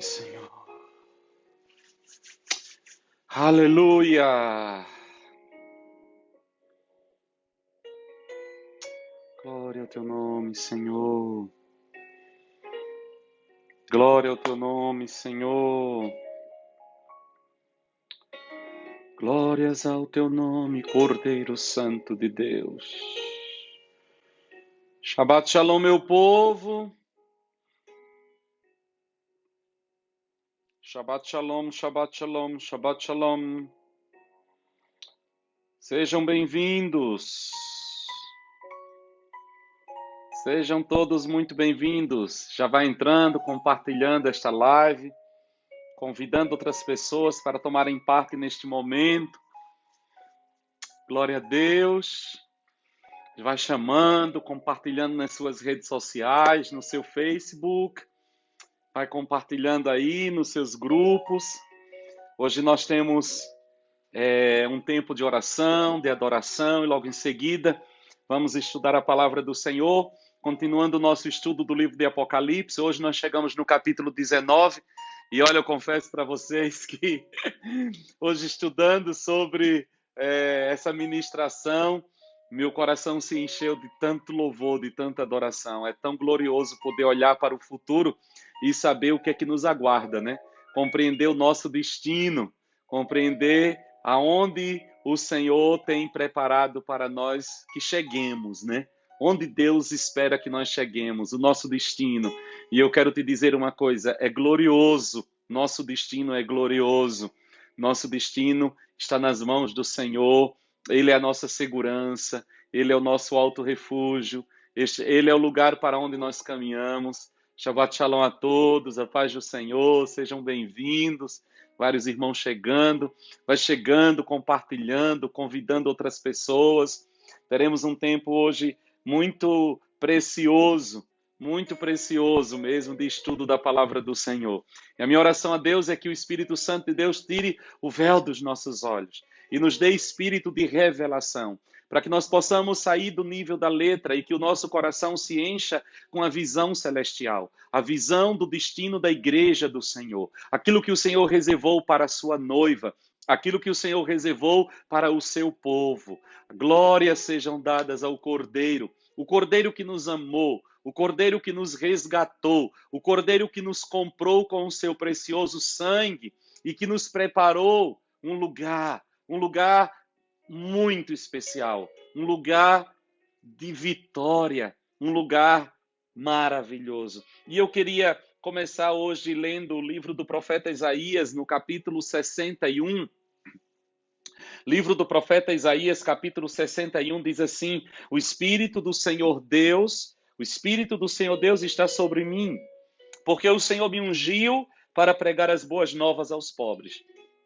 Senhor. Aleluia. Glória ao teu nome, Senhor. Glória ao teu nome, Senhor. Glórias ao teu nome, Cordeiro Santo de Deus. Shabbat Shalom, meu povo. Shabbat Shalom, Shabbat Shalom, Shabbat Shalom. Sejam bem-vindos. Sejam todos muito bem-vindos. Já vai entrando, compartilhando esta live, convidando outras pessoas para tomarem parte neste momento. Glória a Deus. Vai chamando, compartilhando nas suas redes sociais, no seu Facebook. Vai compartilhando aí nos seus grupos. Hoje nós temos um tempo de oração, de adoração, e logo em seguida vamos estudar a palavra do Senhor, continuando o nosso estudo do livro de Apocalipse. Hoje nós chegamos no capítulo 19, e olha, eu confesso para vocês que hoje, estudando sobre essa ministração, meu coração se encheu de tanto louvor, de tanta adoração. É tão glorioso poder olhar para o futuro e saber o que é que nos aguarda, né? Compreender o nosso destino, compreender aonde o Senhor tem preparado para nós que cheguemos, né? Onde Deus espera que nós cheguemos, o nosso destino. E eu quero te dizer uma coisa, é glorioso, nosso destino é glorioso. Nosso destino está nas mãos do Senhor. Ele é a nossa segurança, Ele é o nosso alto refúgio, Ele é o lugar para onde nós caminhamos. Shabbat Shalom a todos, a paz do Senhor, sejam bem-vindos. Vários irmãos chegando, vai chegando, compartilhando, convidando outras pessoas. Teremos um tempo hoje muito precioso mesmo, de estudo da palavra do Senhor. E a minha oração a Deus é que o Espírito Santo de Deus tire o véu dos nossos olhos e nos dê espírito de revelação, para que nós possamos sair do nível da letra e que o nosso coração se encha com a visão celestial, a visão do destino da igreja do Senhor, aquilo que o Senhor reservou para a sua noiva, aquilo que o Senhor reservou para o seu povo. Glórias sejam dadas ao Cordeiro, o Cordeiro que nos amou, o Cordeiro que nos resgatou, o Cordeiro que nos comprou com o seu precioso sangue e que nos preparou um lugar muito especial, um lugar de vitória, um lugar maravilhoso. E eu queria começar hoje lendo o livro do profeta Isaías, no capítulo 61. Livro do profeta Isaías, capítulo 61, diz assim: o Espírito do Senhor Deus está sobre mim, porque o Senhor me ungiu para pregar as boas novas aos pobres.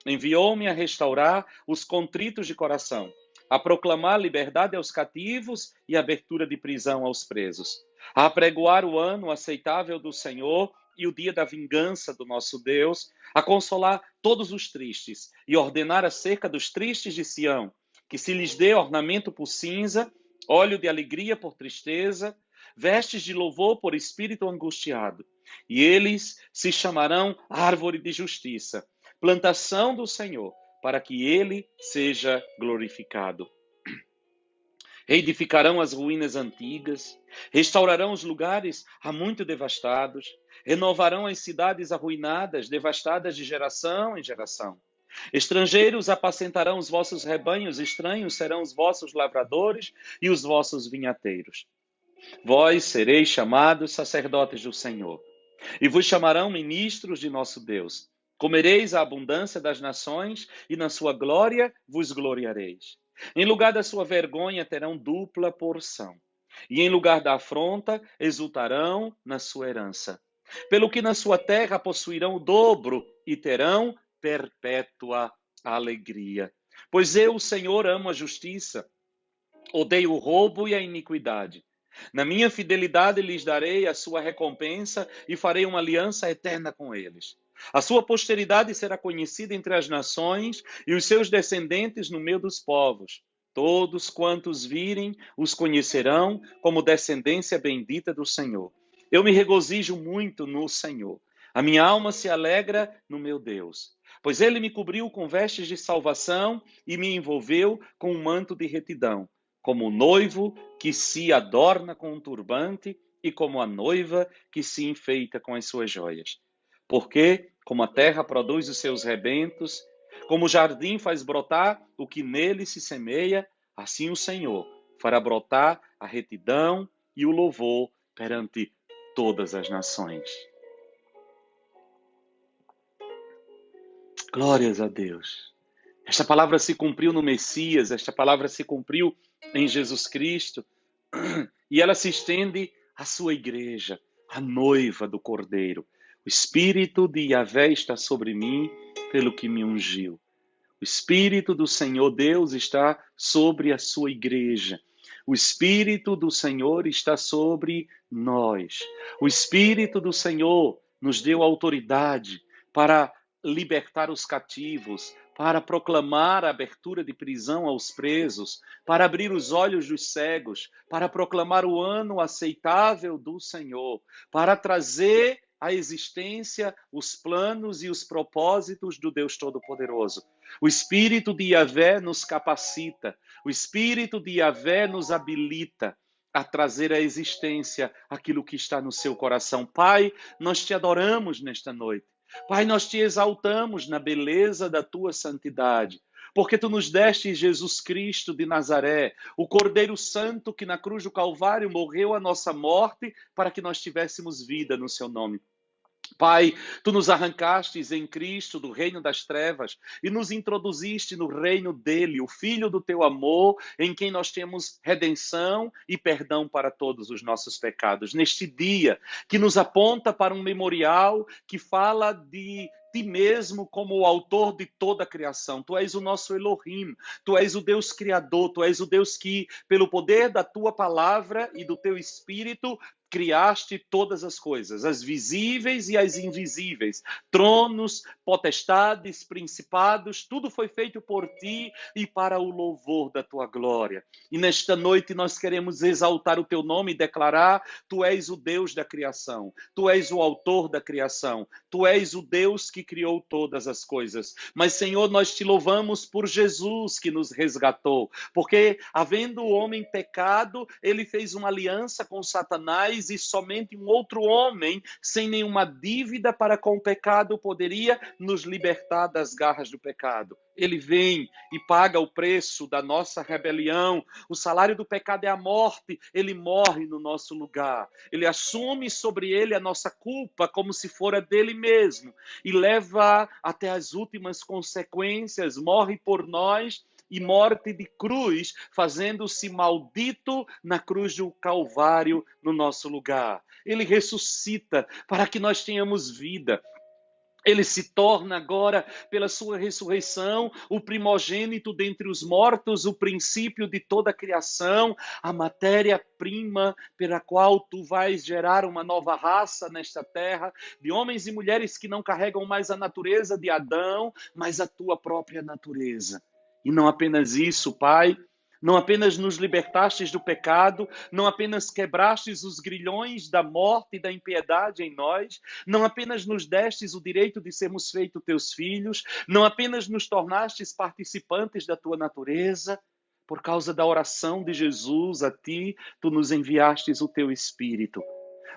Enviou-me a restaurar os contritos de coração, a proclamar liberdade aos cativos e abertura de prisão aos presos, a apregoar o ano aceitável do Senhor e o dia da vingança do nosso Deus, a consolar todos os tristes e ordenar acerca dos tristes de Sião, que se lhes dê ornamento por cinza, óleo de alegria por tristeza, vestes de louvor por espírito angustiado. E eles se chamarão árvore de justiça, plantação do Senhor, para que ele seja glorificado. Reedificarão as ruínas antigas, restaurarão os lugares há muito devastados, renovarão as cidades arruinadas, devastadas de geração em geração. Estrangeiros apacentarão os vossos rebanhos, estranhos serão os vossos lavradores e os vossos vinhateiros. Vós sereis chamados sacerdotes do Senhor, e vos chamarão ministros de nosso Deus. Comereis a abundância das nações, e na sua glória vos gloriareis. Em lugar da sua vergonha terão dupla porção, e em lugar da afronta exultarão na sua herança. Pelo que na sua terra possuirão o dobro, e terão perpétua alegria. Pois eu, o Senhor, amo a justiça, odeio o roubo e a iniquidade. Na minha fidelidade lhes darei a sua recompensa e farei uma aliança eterna com eles. A sua posteridade será conhecida entre as nações e os seus descendentes no meio dos povos. Todos quantos virem os conhecerão como descendência bendita do Senhor. Eu me regozijo muito no Senhor. A minha alma se alegra no meu Deus, pois ele me cobriu com vestes de salvação e me envolveu com um manto de retidão, como o noivo que se adorna com um turbante e como a noiva que se enfeita com as suas joias. Porque, como a terra produz os seus rebentos, como o jardim faz brotar o que nele se semeia, assim o Senhor fará brotar a retidão e o louvor perante todas as nações. Glórias a Deus. Esta palavra se cumpriu no Messias, esta palavra se cumpriu em Jesus Cristo, e ela se estende à sua igreja, a noiva do Cordeiro. O Espírito de Yahvé está sobre mim, pelo que me ungiu. O Espírito do Senhor Deus está sobre a sua igreja. O Espírito do Senhor está sobre nós. O Espírito do Senhor nos deu autoridade para libertar os cativos, para proclamar a abertura de prisão aos presos, para abrir os olhos dos cegos, para proclamar o ano aceitável do Senhor, para trazer à existência os planos e os propósitos do Deus Todo-Poderoso. O Espírito de Yahvé nos capacita, o Espírito de Yahvé nos habilita a trazer à existência aquilo que está no seu coração. Pai, nós te adoramos nesta noite. Pai, nós te exaltamos na beleza da tua santidade, porque tu nos deste Jesus Cristo de Nazaré, o Cordeiro Santo que na cruz do Calvário morreu a nossa morte para que nós tivéssemos vida no seu nome. Pai, tu nos arrancastes em Cristo do reino das trevas e nos introduziste no reino dele, o Filho do teu amor, em quem nós temos redenção e perdão para todos os nossos pecados. Neste dia que nos aponta para um memorial que fala de ti mesmo como o autor de toda a criação. Tu és o nosso Elohim, tu és o Deus criador, tu és o Deus que, pelo poder da tua palavra e do teu Espírito, criaste todas as coisas, as visíveis e as invisíveis, tronos, potestades, principados, tudo foi feito por ti e para o louvor da tua glória. E nesta noite nós queremos exaltar o teu nome e declarar: tu és o Deus da criação, tu és o autor da criação, tu és o Deus que criou todas as coisas. Mas, Senhor, nós te louvamos por Jesus que nos resgatou, porque, havendo o homem pecado, ele fez uma aliança com Satanás e somente um outro homem, sem nenhuma dívida para com o pecado, poderia nos libertar das garras do pecado. Ele vem e paga o preço da nossa rebelião. O salário do pecado é a morte. Ele morre no nosso lugar. Ele assume sobre ele a nossa culpa como se fora dele mesmo e leva até as últimas consequências. Morre por nós e morte de cruz, fazendo-se maldito na cruz do Calvário no nosso lugar. Ele ressuscita para que nós tenhamos vida. Ele se torna agora, pela sua ressurreição, o primogênito dentre os mortos, o princípio de toda a criação, a matéria-prima pela qual tu vais gerar uma nova raça nesta terra, de homens e mulheres que não carregam mais a natureza de Adão, mas a tua própria natureza. E não apenas isso, Pai, não apenas nos libertastes do pecado, não apenas quebrastes os grilhões da morte e da impiedade em nós, não apenas nos destes o direito de sermos feitos teus filhos, não apenas nos tornastes participantes da tua natureza, por causa da oração de Jesus a ti, tu nos enviastes o teu Espírito.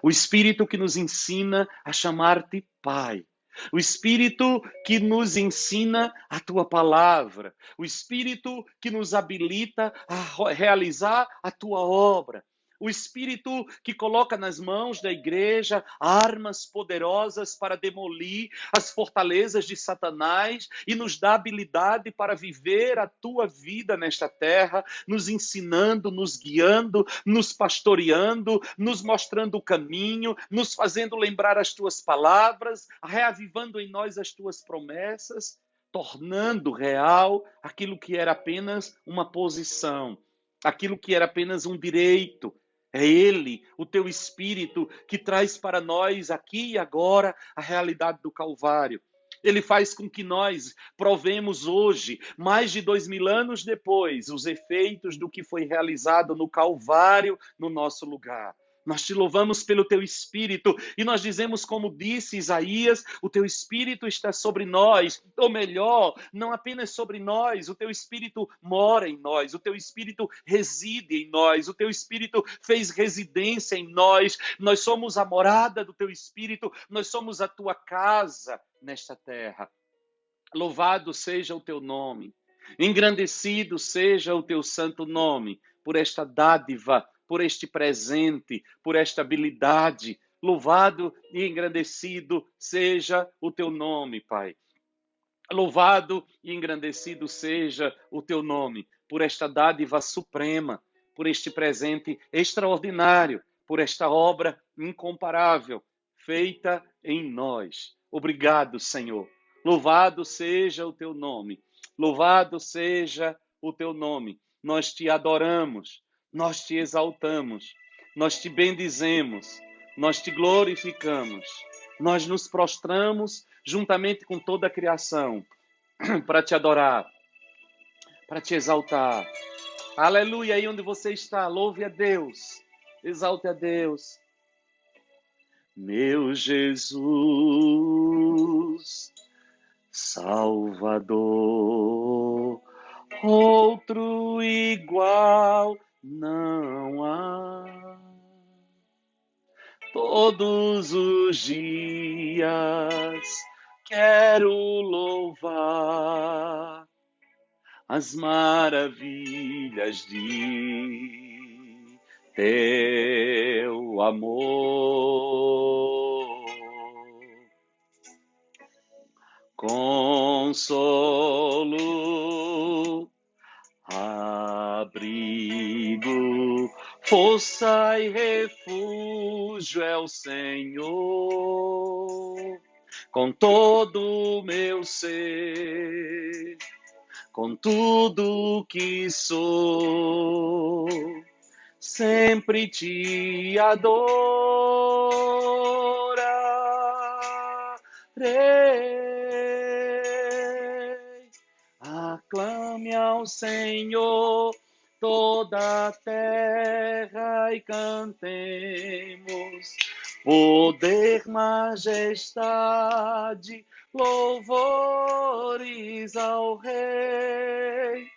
O Espírito que nos ensina a chamar-te Pai. O Espírito que nos ensina a tua palavra. O Espírito que nos habilita a realizar a tua obra. O Espírito que coloca nas mãos da igreja armas poderosas para demolir as fortalezas de Satanás e nos dá habilidade para viver a tua vida nesta terra, nos ensinando, nos guiando, nos pastoreando, nos mostrando o caminho, nos fazendo lembrar as tuas palavras, reavivando em nós as tuas promessas, tornando real aquilo que era apenas uma posição, aquilo que era apenas um direito. É Ele, o teu Espírito, que traz para nós aqui e agora a realidade do Calvário. Ele faz com que nós provemos hoje, mais de 2000 anos depois, os efeitos do que foi realizado no Calvário no nosso lugar. Nós te louvamos pelo teu Espírito e nós dizemos, como disse Isaías, o teu Espírito está sobre nós, ou melhor, não apenas sobre nós, o teu Espírito mora em nós, o teu Espírito reside em nós, o teu Espírito fez residência em nós, nós somos a morada do teu Espírito, nós somos a tua casa nesta terra. Louvado seja o teu nome, engrandecido seja o teu santo nome, por esta dádiva, por este presente, por esta habilidade. Louvado e engrandecido seja o teu nome, Pai. Louvado e engrandecido seja o teu nome, por esta dádiva suprema, por este presente extraordinário, por esta obra incomparável, feita em nós. Obrigado, Senhor. Louvado seja o teu nome. Louvado seja o teu nome. Nós te adoramos, nós te exaltamos, nós te bendizemos, nós te glorificamos, nós nos prostramos juntamente com toda a criação para te adorar, para te exaltar. Aleluia, aí onde você está, louve a Deus, exalte a Deus. Meu Jesus, Salvador, outro igual não há. Todos os dias quero louvar as maravilhas de teu amor. Consolo, abrigo, força e refúgio é o Senhor. Com todo o meu ser, com tudo que sou, sempre te adorarei. Aclame ao Senhor toda a terra e cantemos poder, majestade, louvores ao Rei.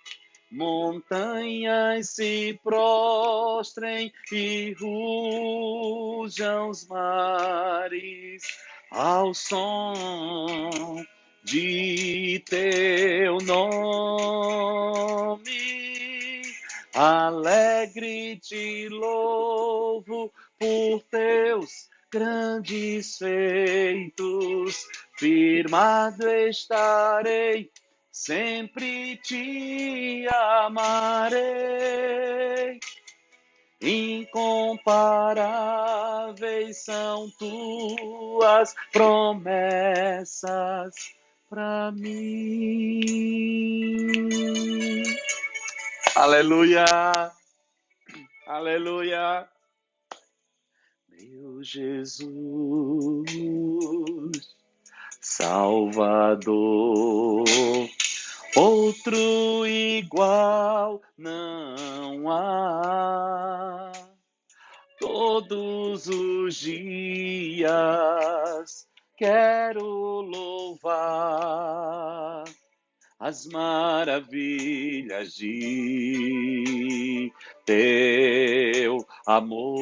Montanhas se prostrem e rujam os mares ao som de teu nome. Alegre te louvo por teus grandes feitos, firmado estarei, sempre te amarei. Incomparáveis são tuas promessas para mim. Aleluia, aleluia. Meu Jesus, Salvador, outro igual não há. Todos os dias quero louvar as maravilhas de teu amor.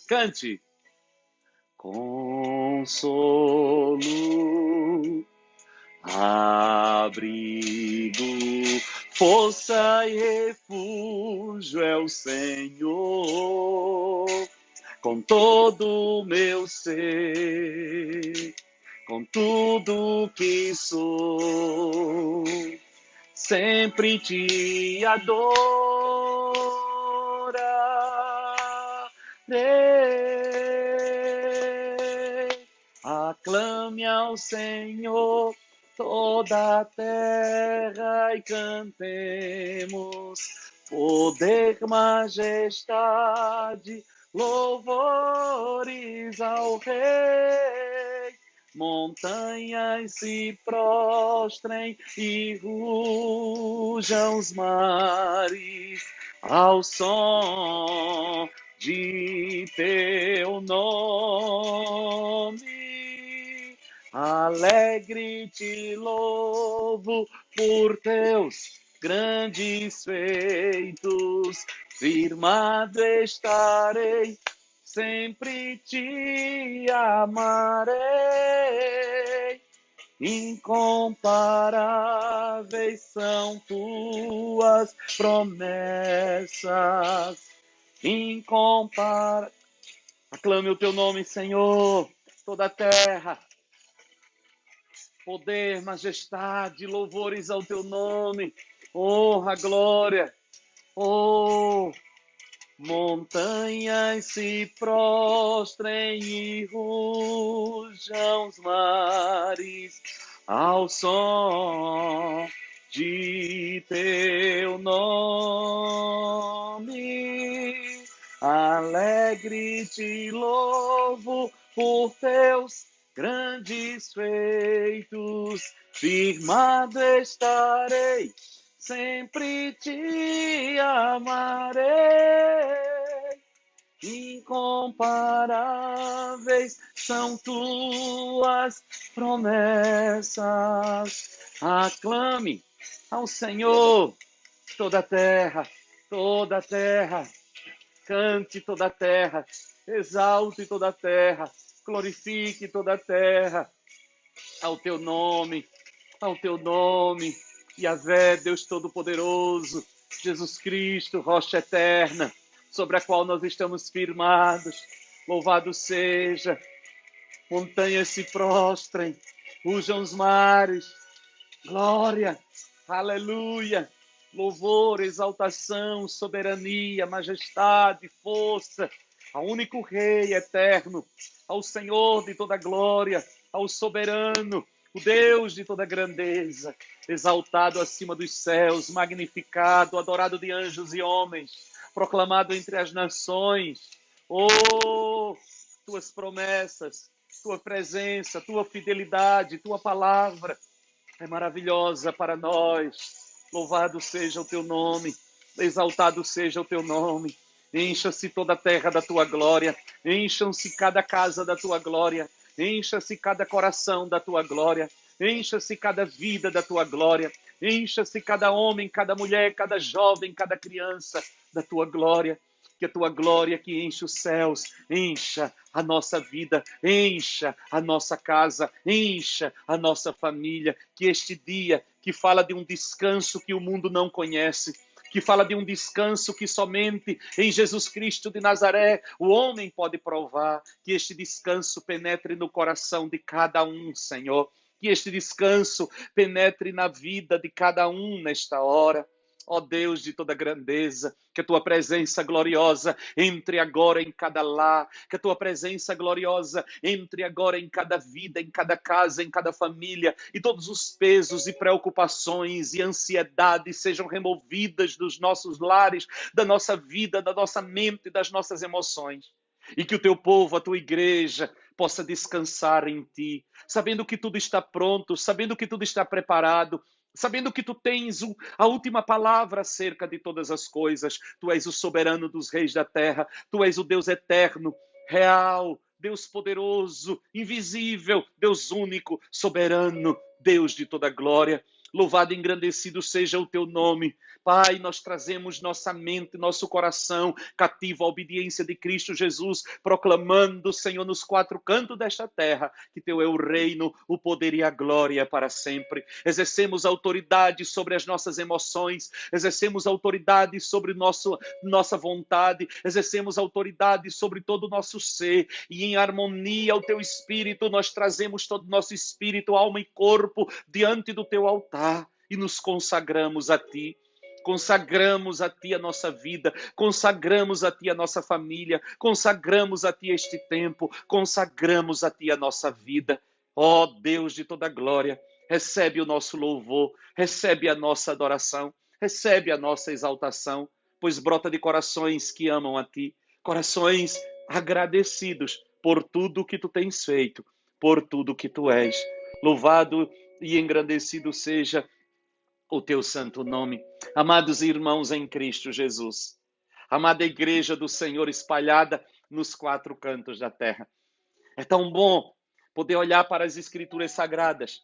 Cante. Consolo, abrigo, força e refúgio é o Senhor. Com todo o meu ser, com tudo que sou, sempre te adorarei. Aclame ao Senhor toda a terra e cantemos poder, majestade, louvores ao Rei. Montanhas se prostrem e rujam os mares ao som de teu nome. Alegre te louvo por teus grandes feitos, firmado estarei, sempre te amarei. Incomparáveis são tuas promessas. Incomparáveis. Aclame o teu nome, Senhor. Toda a terra, poder, majestade, louvores ao teu nome. Honra, glória. Oh, montanhas se prostrem e rujam os mares ao som de teu nome. Alegre te louvo por teus grandes feitos, firmado estarei, sempre te amarei. Incomparáveis são tuas promessas. Aclame ao Senhor toda a terra, toda a terra. Cante toda a terra, exalte toda a terra, glorifique toda a terra ao teu nome, Yahvé, Deus Todo-Poderoso, Jesus Cristo, rocha eterna, sobre a qual nós estamos firmados. Louvado seja, montanhas se prostrem, rujam os mares, glória, aleluia, louvor, exaltação, soberania, majestade, força, ao único Rei eterno, ao Senhor de toda glória, ao soberano, o Deus de toda grandeza, exaltado acima dos céus, magnificado, adorado de anjos e homens, proclamado entre as nações. Oh, tuas promessas, tua presença, tua fidelidade, tua palavra é maravilhosa para nós. Louvado seja o teu nome, exaltado seja o teu nome. Encha-se toda a terra da tua glória, encham-se cada casa da tua glória, encha-se cada coração da tua glória, encha-se cada vida da tua glória, encha-se cada homem, cada mulher, cada jovem, cada criança da tua glória. Que a tua glória que enche os céus, encha a nossa vida, encha a nossa casa, encha a nossa família. Que este dia que fala de um descanso que o mundo não conhece, que fala de um descanso que somente em Jesus Cristo de Nazaré o homem pode provar, que este descanso penetre no coração de cada um, Senhor. Que este descanso penetre na vida de cada um nesta hora. Ó Deus de toda grandeza, que a tua presença gloriosa entre agora em cada lar, que a tua presença gloriosa entre agora em cada vida, em cada casa, em cada família, e todos os pesos e preocupações e ansiedades sejam removidas dos nossos lares, da nossa vida, da nossa mente e das nossas emoções. E que o teu povo, a tua igreja, possa descansar em ti, sabendo que tudo está pronto, sabendo que tudo está preparado, sabendo que tu tens a última palavra acerca de todas as coisas. Tu és o soberano dos reis da terra, tu és o Deus eterno, real, Deus poderoso, invisível, Deus único, soberano, Deus de toda glória. Louvado e engrandecido seja o teu nome. Pai, nós trazemos nossa mente, nosso coração cativo à obediência de Cristo Jesus, proclamando, Senhor, nos quatro cantos desta terra, que teu é o reino, o poder e a glória para sempre. Exercemos autoridade sobre as nossas emoções, exercemos autoridade sobre nossa vontade, exercemos autoridade sobre todo o nosso ser, e em harmonia ao teu Espírito, nós trazemos todo o nosso espírito, alma e corpo diante do teu altar e nos consagramos a ti. Consagramos a ti a nossa vida, consagramos a ti a nossa família, consagramos a ti este tempo, consagramos a ti a nossa vida. Ó Deus de toda glória, recebe o nosso louvor, recebe a nossa adoração, recebe a nossa exaltação, pois brota de corações que amam a ti, corações agradecidos por tudo que tu tens feito, por tudo que tu és. Louvado e engrandecido seja o teu santo nome. Amados irmãos em Cristo Jesus, amada igreja do Senhor espalhada nos 4 cantos da terra. É tão bom poder olhar para as Escrituras Sagradas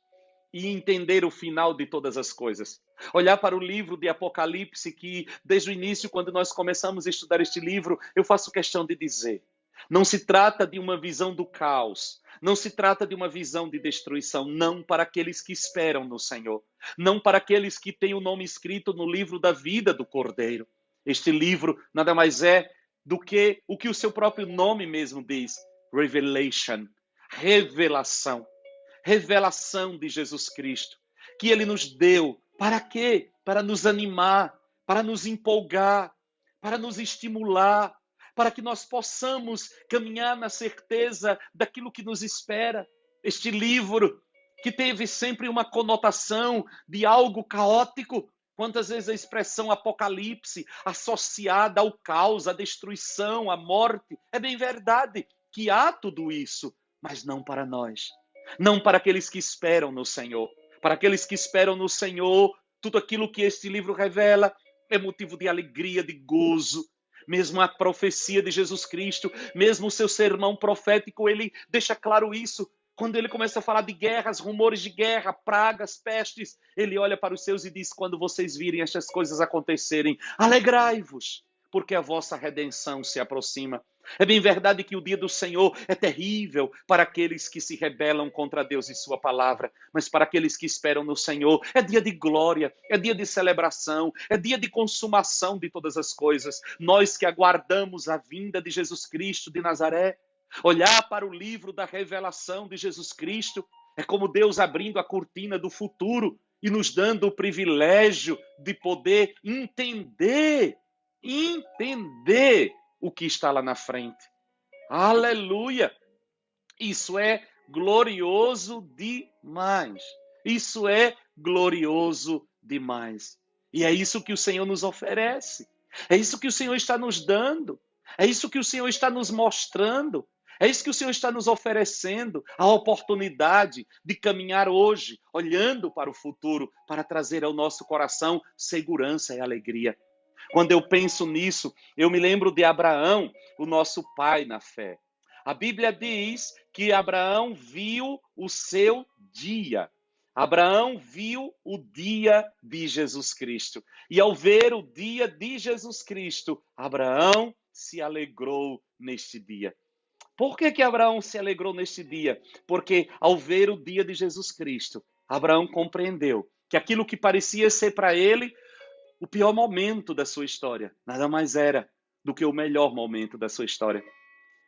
e entender o final de todas as coisas. Olhar para o livro de Apocalipse, que desde o início, quando nós começamos a estudar este livro, eu faço questão de dizer, não se trata de uma visão do caos, não se trata de uma visão de destruição, não para aqueles que esperam no Senhor, não para aqueles que têm o nome escrito no livro da vida do Cordeiro. Este livro nada mais é do que o que o seu próprio nome mesmo diz, Revelation, revelação. Revelação de Jesus Cristo, que Ele nos deu. Para quê? Para nos animar, para nos empolgar, para nos estimular, para que nós possamos caminhar na certeza daquilo que nos espera. Este livro, que teve sempre uma conotação de algo caótico, quantas vezes a expressão Apocalipse associada ao caos, à destruição, à morte, é bem verdade que há tudo isso, mas não para nós. Não para aqueles que esperam no Senhor. Para aqueles que esperam no Senhor, tudo aquilo que este livro revela é motivo de alegria, de gozo. Mesmo a profecia de Jesus Cristo, mesmo o seu sermão profético, ele deixa claro isso. Quando ele começa a falar de guerras, rumores de guerra, pragas, pestes, ele olha para os seus e diz, quando vocês virem estas coisas acontecerem, alegrai-vos, porque a vossa redenção se aproxima. É bem verdade que o dia do Senhor é terrível para aqueles que se rebelam contra Deus e sua palavra, mas para aqueles que esperam no Senhor é dia de glória, é dia de celebração, é dia de consumação de todas as coisas. Nós que aguardamos a vinda de Jesus Cristo de Nazaré, olhar para o livro da revelação de Jesus Cristo, é como Deus abrindo a cortina do futuro e nos dando o privilégio de poder entender o que está lá na frente. Aleluia! Isso é glorioso demais. Isso é glorioso demais. E é isso que o Senhor nos oferece. É isso que o Senhor está nos dando. É isso que o Senhor está nos mostrando. É isso que o Senhor está nos oferecendo, a oportunidade de caminhar hoje, olhando para o futuro, para trazer ao nosso coração segurança e alegria. Quando eu penso nisso, eu me lembro de Abraão, o nosso pai na fé. A Bíblia diz que Abraão viu o seu dia. Abraão viu o dia de Jesus Cristo. E ao ver o dia de Jesus Cristo, Abraão se alegrou neste dia. Por que Abraão se alegrou neste dia? Porque ao ver o dia de Jesus Cristo, Abraão compreendeu que aquilo que parecia ser para ele o pior momento da sua história, nada mais era do que o melhor momento da sua história.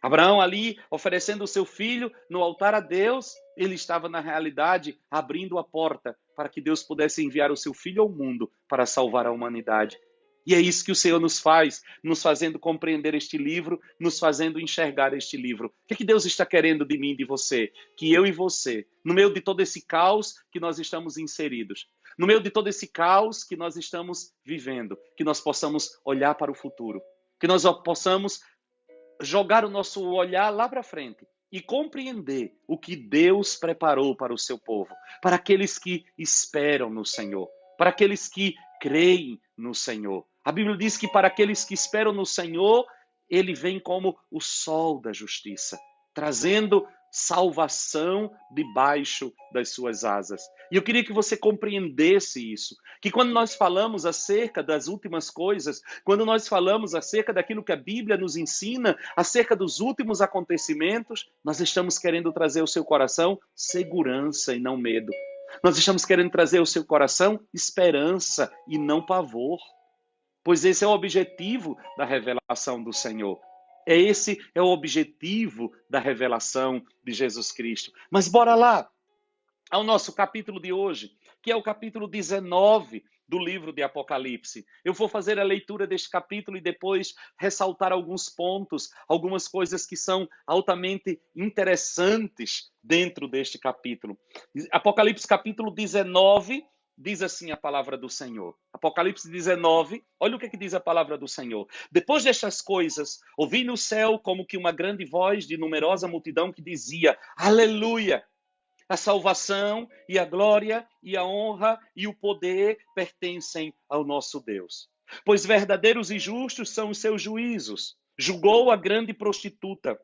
Abraão ali, oferecendo o seu filho no altar a Deus, ele estava na realidade abrindo a porta para que Deus pudesse enviar o seu filho ao mundo para salvar a humanidade. E é isso que o Senhor nos faz, nos fazendo compreender este livro, nos fazendo enxergar este livro. O que Deus está querendo de mim e de você? Que eu e você, no meio de todo esse caos que nós estamos inseridos, no meio de todo esse caos que nós estamos vivendo, que nós possamos olhar para o futuro, que nós possamos jogar o nosso olhar lá para frente e compreender o que Deus preparou para o seu povo, para aqueles que esperam no Senhor, para aqueles que creem no Senhor. A Bíblia diz que para aqueles que esperam no Senhor, ele vem como o sol da justiça, trazendo salvação debaixo das suas asas. E eu queria que você compreendesse isso, que quando nós falamos acerca das últimas coisas, quando nós falamos acerca daquilo que a Bíblia nos ensina, acerca dos últimos acontecimentos, nós estamos querendo trazer ao seu coração segurança e não medo. Nós estamos querendo trazer ao seu coração esperança e não pavor. Pois esse é o objetivo da revelação do Senhor. Esse é o objetivo da revelação de Jesus Cristo. Mas bora lá ao nosso capítulo de hoje, que é o capítulo 19 do livro de Apocalipse. Eu vou fazer a leitura deste capítulo e depois ressaltar alguns pontos, algumas coisas que são altamente interessantes dentro deste capítulo. Apocalipse capítulo 19 diz assim a palavra do Senhor. Apocalipse 19, olha o que diz a palavra do Senhor. Depois destas coisas, ouvi no céu como que uma grande voz de numerosa multidão que dizia, aleluia! A salvação e a glória e a honra e o poder pertencem ao nosso Deus. pois verdadeiros e justos são os seus juízos. Julgou a grande prostituta,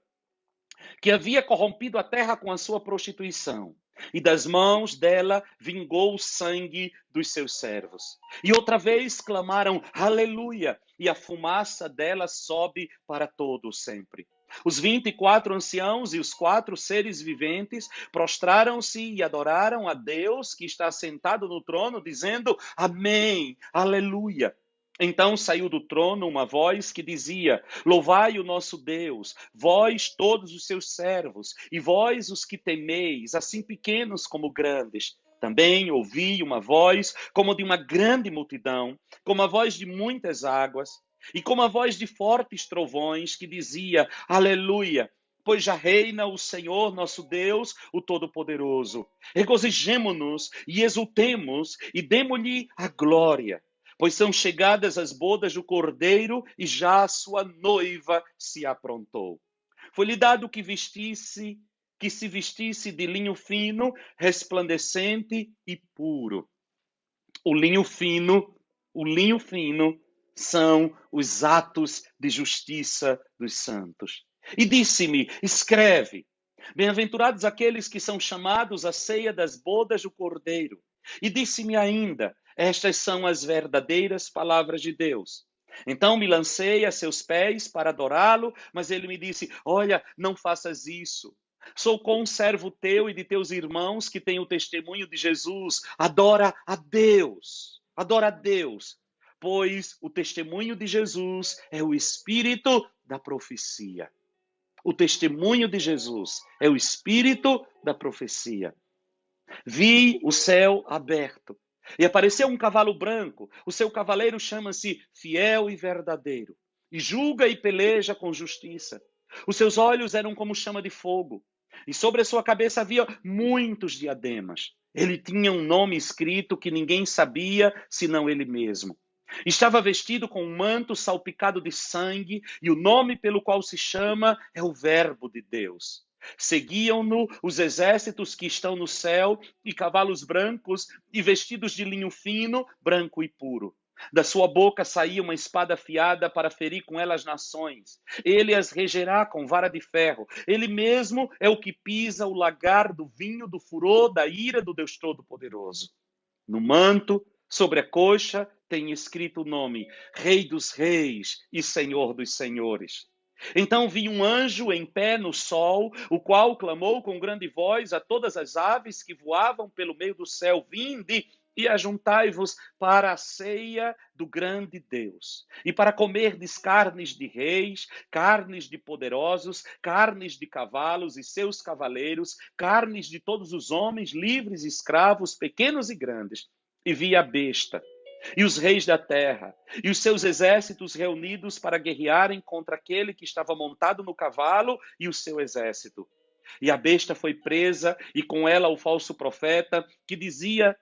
que havia corrompido a terra com a sua prostituição, e das mãos dela vingou o sangue dos seus servos. E outra vez clamaram, aleluia, e a fumaça dela sobe para todo sempre. Os 24 anciãos e os 4 seres viventes prostraram-se e adoraram a Deus que está sentado no trono, dizendo, amém, aleluia. Então saiu do trono uma voz que dizia, louvai o nosso Deus, vós todos os seus servos, e vós os que temeis, assim pequenos como grandes. Também ouvi uma voz como de uma grande multidão, como a voz de muitas águas, e como a voz de fortes trovões, que dizia, aleluia, pois já reina o Senhor nosso Deus, o Todo-Poderoso. Regozijemo-nos e exultemos e demo-lhe a glória, pois são chegadas as bodas do Cordeiro e já a sua noiva se aprontou. Foi-lhe dado que se vestisse de linho fino, resplandecente e puro. O linho fino são os atos de justiça dos santos. E disse-me, escreve, bem-aventurados aqueles que são chamados à ceia das bodas do Cordeiro. E disse-me ainda, estas são as verdadeiras palavras de Deus. Então me lancei a seus pés para adorá-lo, mas ele me disse, olha, não faças isso. Sou conservo teu e de teus irmãos que têm o testemunho de Jesus. Adora a Deus, pois o testemunho de Jesus é o espírito da profecia. O testemunho de Jesus é o espírito da profecia. Vi o céu aberto e apareceu um cavalo branco. O seu cavaleiro chama-se Fiel e Verdadeiro e julga e peleja com justiça. Os seus olhos eram como chama de fogo e sobre a sua cabeça havia muitos diademas. Ele tinha um nome escrito que ninguém sabia senão ele mesmo. Estava vestido com um manto salpicado de sangue e o nome pelo qual se chama é o Verbo de Deus. Seguiam-no os exércitos que estão no céu e cavalos brancos e vestidos de linho fino, branco e puro. Da sua boca saía uma espada afiada para ferir com ela as nações. Ele as regerá com vara de ferro. Ele mesmo é o que pisa o lagar do vinho do furor da ira do Deus Todo-Poderoso. No manto, sobre a coxa, tem escrito o nome Rei dos Reis e Senhor dos Senhores. Então vi um anjo em pé no sol, o qual clamou com grande voz a todas as aves que voavam pelo meio do céu, vinde e ajuntai-vos para a ceia do grande Deus, e para comerdes carnes de reis, carnes de poderosos, carnes de cavalos e seus cavaleiros, carnes de todos os homens, livres e escravos, pequenos e grandes. E vi a besta e os reis da terra, e os seus exércitos reunidos para guerrearem contra aquele que estava montado no cavalo e o seu exército. E a besta foi presa, e com ela o falso profeta, que dizia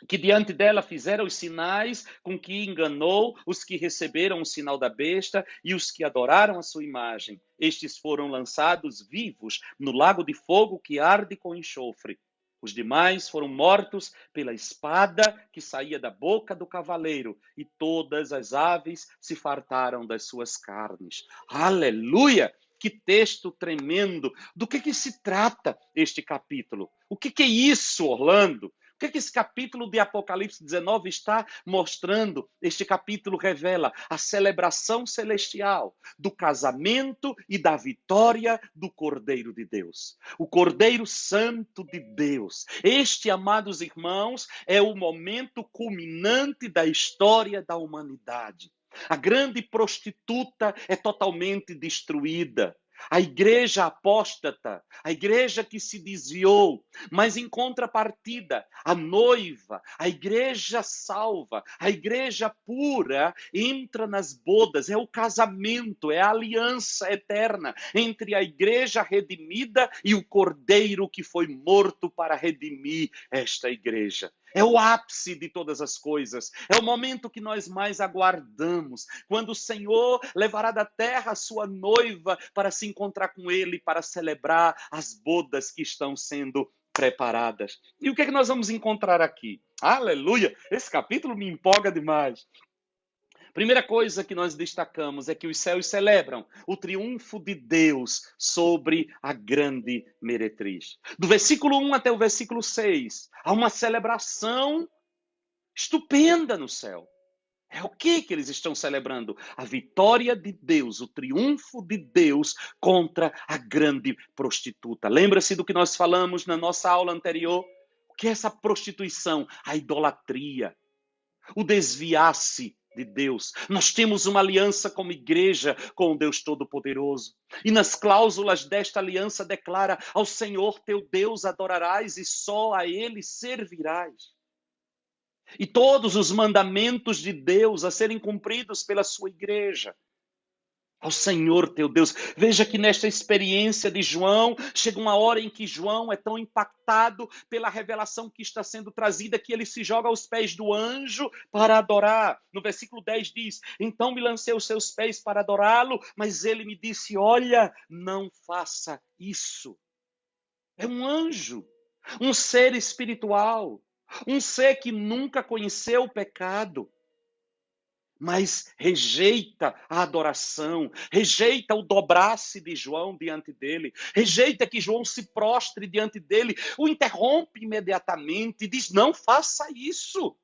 que diante dela fizera os sinais com que enganou os que receberam o sinal da besta e os que adoraram a sua imagem. Estes foram lançados vivos no lago de fogo que arde com enxofre. Os demais foram mortos pela espada que saía da boca do cavaleiro, e todas as aves se fartaram das suas carnes. Aleluia! Que texto tremendo! Do que se trata este capítulo? O que é isso, Orlando? O que esse capítulo de Apocalipse 19 está mostrando? Este capítulo revela a celebração celestial do casamento e da vitória do Cordeiro de Deus. O Cordeiro Santo de Deus. Este, amados irmãos, é o momento culminante da história da humanidade. A grande prostituta é totalmente destruída. A igreja apóstata, a igreja que se desviou, mas em contrapartida, a noiva, a igreja salva, a igreja pura, entra nas bodas, é o casamento, é a aliança eterna entre a igreja redimida e o cordeiro que foi morto para redimir esta igreja. É o ápice de todas as coisas. É o momento que nós mais aguardamos. Quando o Senhor levará da terra a sua noiva para se encontrar com Ele, para celebrar as bodas que estão sendo preparadas. E o que é que nós vamos encontrar aqui? Aleluia! Esse capítulo me empolga demais. Primeira coisa que nós destacamos é que os céus celebram o triunfo de Deus sobre a grande meretriz. Do versículo 1 até o versículo 6, há uma celebração estupenda no céu. É o que eles estão celebrando? A vitória de Deus, o triunfo de Deus contra a grande prostituta. Lembra-se do que nós falamos na nossa aula anterior? O que é essa prostituição? A idolatria, o desviar-se de Deus. Nós temos uma aliança como igreja com o Deus Todo-Poderoso. E nas cláusulas desta aliança declara: ao Senhor teu Deus adorarás e só a Ele servirás. E todos os mandamentos de Deus a serem cumpridos pela sua igreja. Ao Senhor teu Deus. Veja que nesta experiência de João, chega uma hora em que João é tão impactado pela revelação que está sendo trazida que ele se joga aos pés do anjo para adorar. No versículo 10 diz: então me lancei aos seus pés para adorá-lo, mas ele me disse: olha, não faça isso. É um anjo, um ser espiritual, um ser que nunca conheceu o pecado, mas rejeita a adoração, rejeita o dobrar-se de João diante dele, rejeita que João se prostre diante dele, o interrompe imediatamente e diz: não faça isso.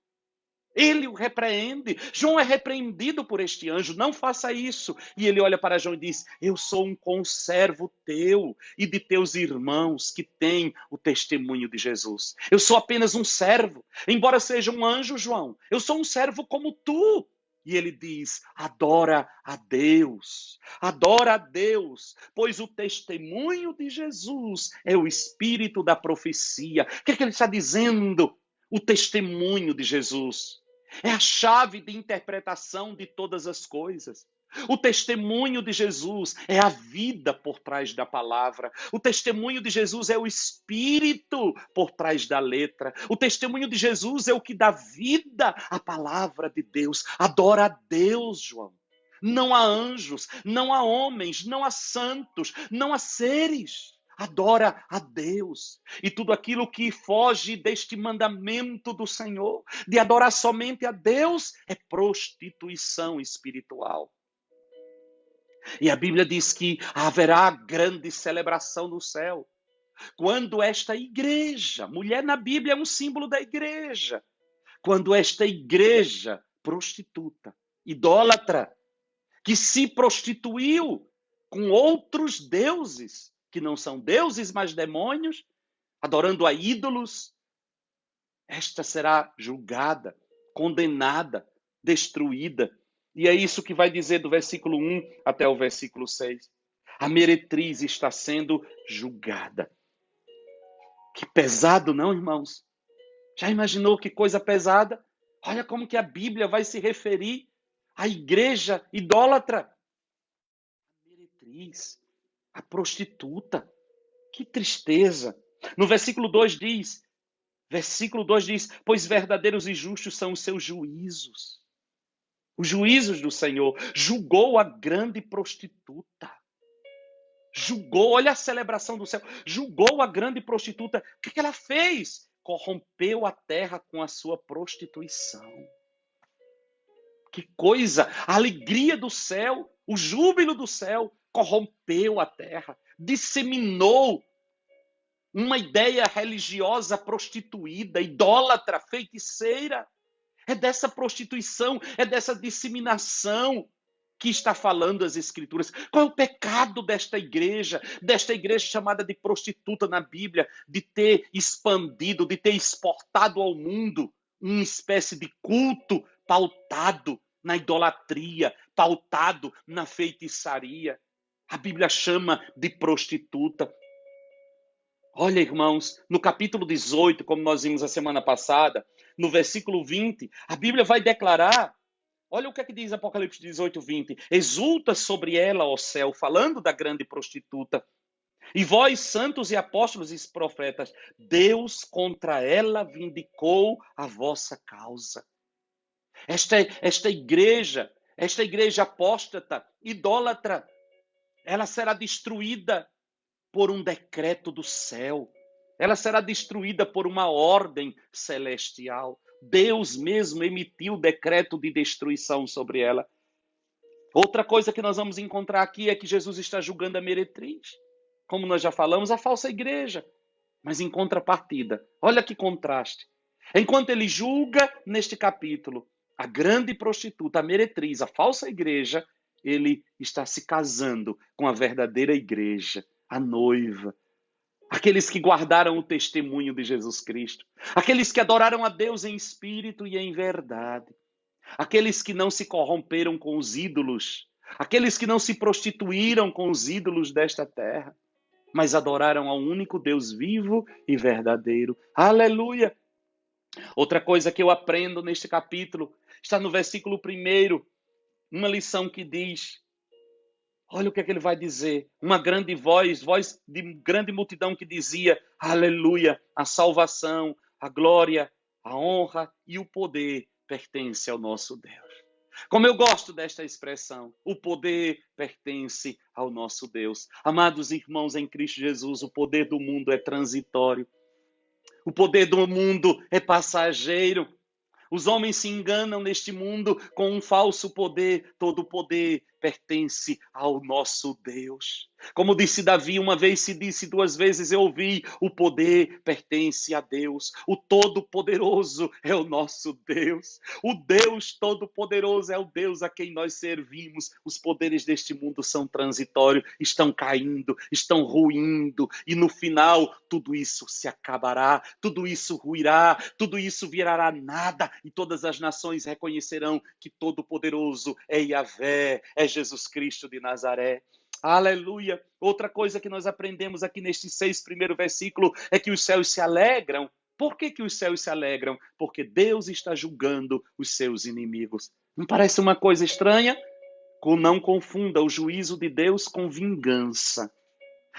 Ele o repreende. João é repreendido por este anjo: não faça isso. E ele olha para João e diz: eu sou um conservo teu e de teus irmãos que têm o testemunho de Jesus. Eu sou apenas um servo. Embora seja um anjo, João, eu sou um servo como tu. E ele diz: adora a Deus, pois o testemunho de Jesus é o espírito da profecia. O que é que ele está dizendo? O testemunho de Jesus é a chave de interpretação de todas as coisas. O testemunho de Jesus é a vida por trás da palavra. O testemunho de Jesus é o espírito por trás da letra. O testemunho de Jesus é o que dá vida à palavra de Deus. Adora a Deus, João. Não há anjos, não há homens, não há santos, não há seres. Adora a Deus. E tudo aquilo que foge deste mandamento do Senhor, de adorar somente a Deus, é prostituição espiritual. E a Bíblia diz que haverá grande celebração no céu, quando esta igreja, mulher na Bíblia é um símbolo da igreja, quando esta igreja prostituta, idólatra, que se prostituiu com outros deuses, que não são deuses, mas demônios, adorando a ídolos, esta será julgada, condenada, destruída. E é isso que vai dizer do versículo 1 até o versículo 6. A meretriz está sendo julgada. Que pesado, não, irmãos? Já imaginou que coisa pesada? Olha como que a Bíblia vai se referir à igreja idólatra. A meretriz, a prostituta. Que tristeza. No versículo 2 diz, pois verdadeiros e justos são os seus juízos. Os juízos do Senhor. Julgou a grande prostituta. Julgou, olha a celebração do céu. Julgou a grande prostituta. O que ela fez? Corrompeu a terra com a sua prostituição. Que coisa! A alegria do céu, o júbilo do céu, corrompeu a terra. Disseminou uma ideia religiosa prostituída, idólatra, feiticeira. É dessa prostituição, é dessa disseminação que está falando as Escrituras. Qual é o pecado desta igreja chamada de prostituta na Bíblia, de ter expandido, de ter exportado ao mundo uma espécie de culto pautado na idolatria, pautado na feitiçaria? A Bíblia chama de prostituta. Olha, irmãos, no capítulo 18, como nós vimos a semana passada, no versículo 20, a Bíblia vai declarar, olha o que é que diz Apocalipse 18, 20. Exulta sobre ela, ó céu, falando da grande prostituta. E vós, santos e apóstolos e profetas, Deus contra ela vindicou a vossa causa. Esta igreja apóstata, idólatra, ela será destruída por um decreto do céu. Ela será destruída por uma ordem celestial. Deus mesmo emitiu o decreto de destruição sobre ela. Outra coisa que nós vamos encontrar aqui é que Jesus está julgando a meretriz. Como nós já falamos, a falsa igreja. Mas em contrapartida, olha que contraste. Enquanto ele julga neste capítulo a grande prostituta, a meretriz, a falsa igreja, ele está se casando com a verdadeira igreja, a noiva. Aqueles que guardaram o testemunho de Jesus Cristo. Aqueles que adoraram a Deus em espírito e em verdade. Aqueles que não se corromperam com os ídolos. Aqueles que não se prostituíram com os ídolos desta terra, mas adoraram ao único Deus vivo e verdadeiro. Aleluia! Outra coisa que eu aprendo neste capítulo está no versículo 1, uma lição que diz, olha o que é que ele vai dizer, uma grande voz de grande multidão que dizia, aleluia, a salvação, a glória, a honra e o poder pertence ao nosso Deus. Como eu gosto desta expressão, o poder pertence ao nosso Deus. Amados irmãos em Cristo Jesus, o poder do mundo é transitório. O poder do mundo é passageiro. Os homens se enganam neste mundo com um falso poder. Todo poder pertence ao nosso Deus. Como disse Davi, uma vez se disse, duas vezes eu ouvi, o poder pertence a Deus. O Todo-Poderoso é o nosso Deus. O Deus Todo-Poderoso é o Deus a quem nós servimos. Os poderes deste mundo são transitórios, estão caindo, estão ruindo, e no final tudo isso se acabará, tudo isso ruirá, tudo isso virará nada, e todas as nações reconhecerão que Todo-Poderoso é Yahvé, é Jesus Cristo de Nazaré. Aleluia! Outra coisa que nós aprendemos aqui nestes 6 primeiros versículos é que os céus se alegram. Por que os céus se alegram? Porque Deus está julgando os seus inimigos. Não parece uma coisa estranha? Não confunda o juízo de Deus com vingança.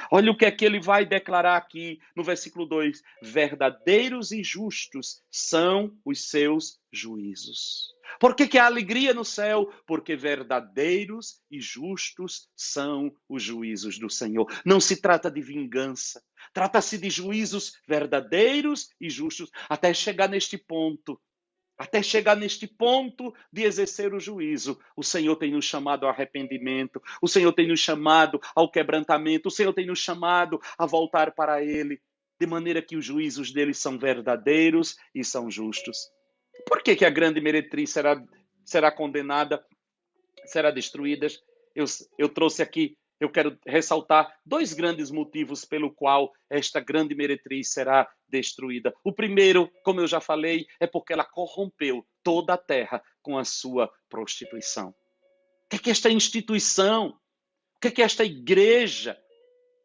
Olha o que é que ele vai declarar aqui no versículo 2. Verdadeiros e justos são os seus juízos. Por que há alegria no céu? Porque verdadeiros e justos são os juízos do Senhor. Não se trata de vingança. Trata-se de juízos verdadeiros e justos. Até chegar neste ponto de exercer o juízo, o Senhor tem nos chamado ao arrependimento, o Senhor tem nos chamado ao quebrantamento, o Senhor tem nos chamado a voltar para Ele, de maneira que os juízos dele são verdadeiros e são justos. Por que a grande meretriz será condenada, será destruída? Eu trouxe aqui, eu quero ressaltar 2 grandes motivos pelo qual esta grande meretriz será destruída. O primeiro, como eu já falei, é porque ela corrompeu toda a terra com a sua prostituição. O que é esta instituição, o que é esta igreja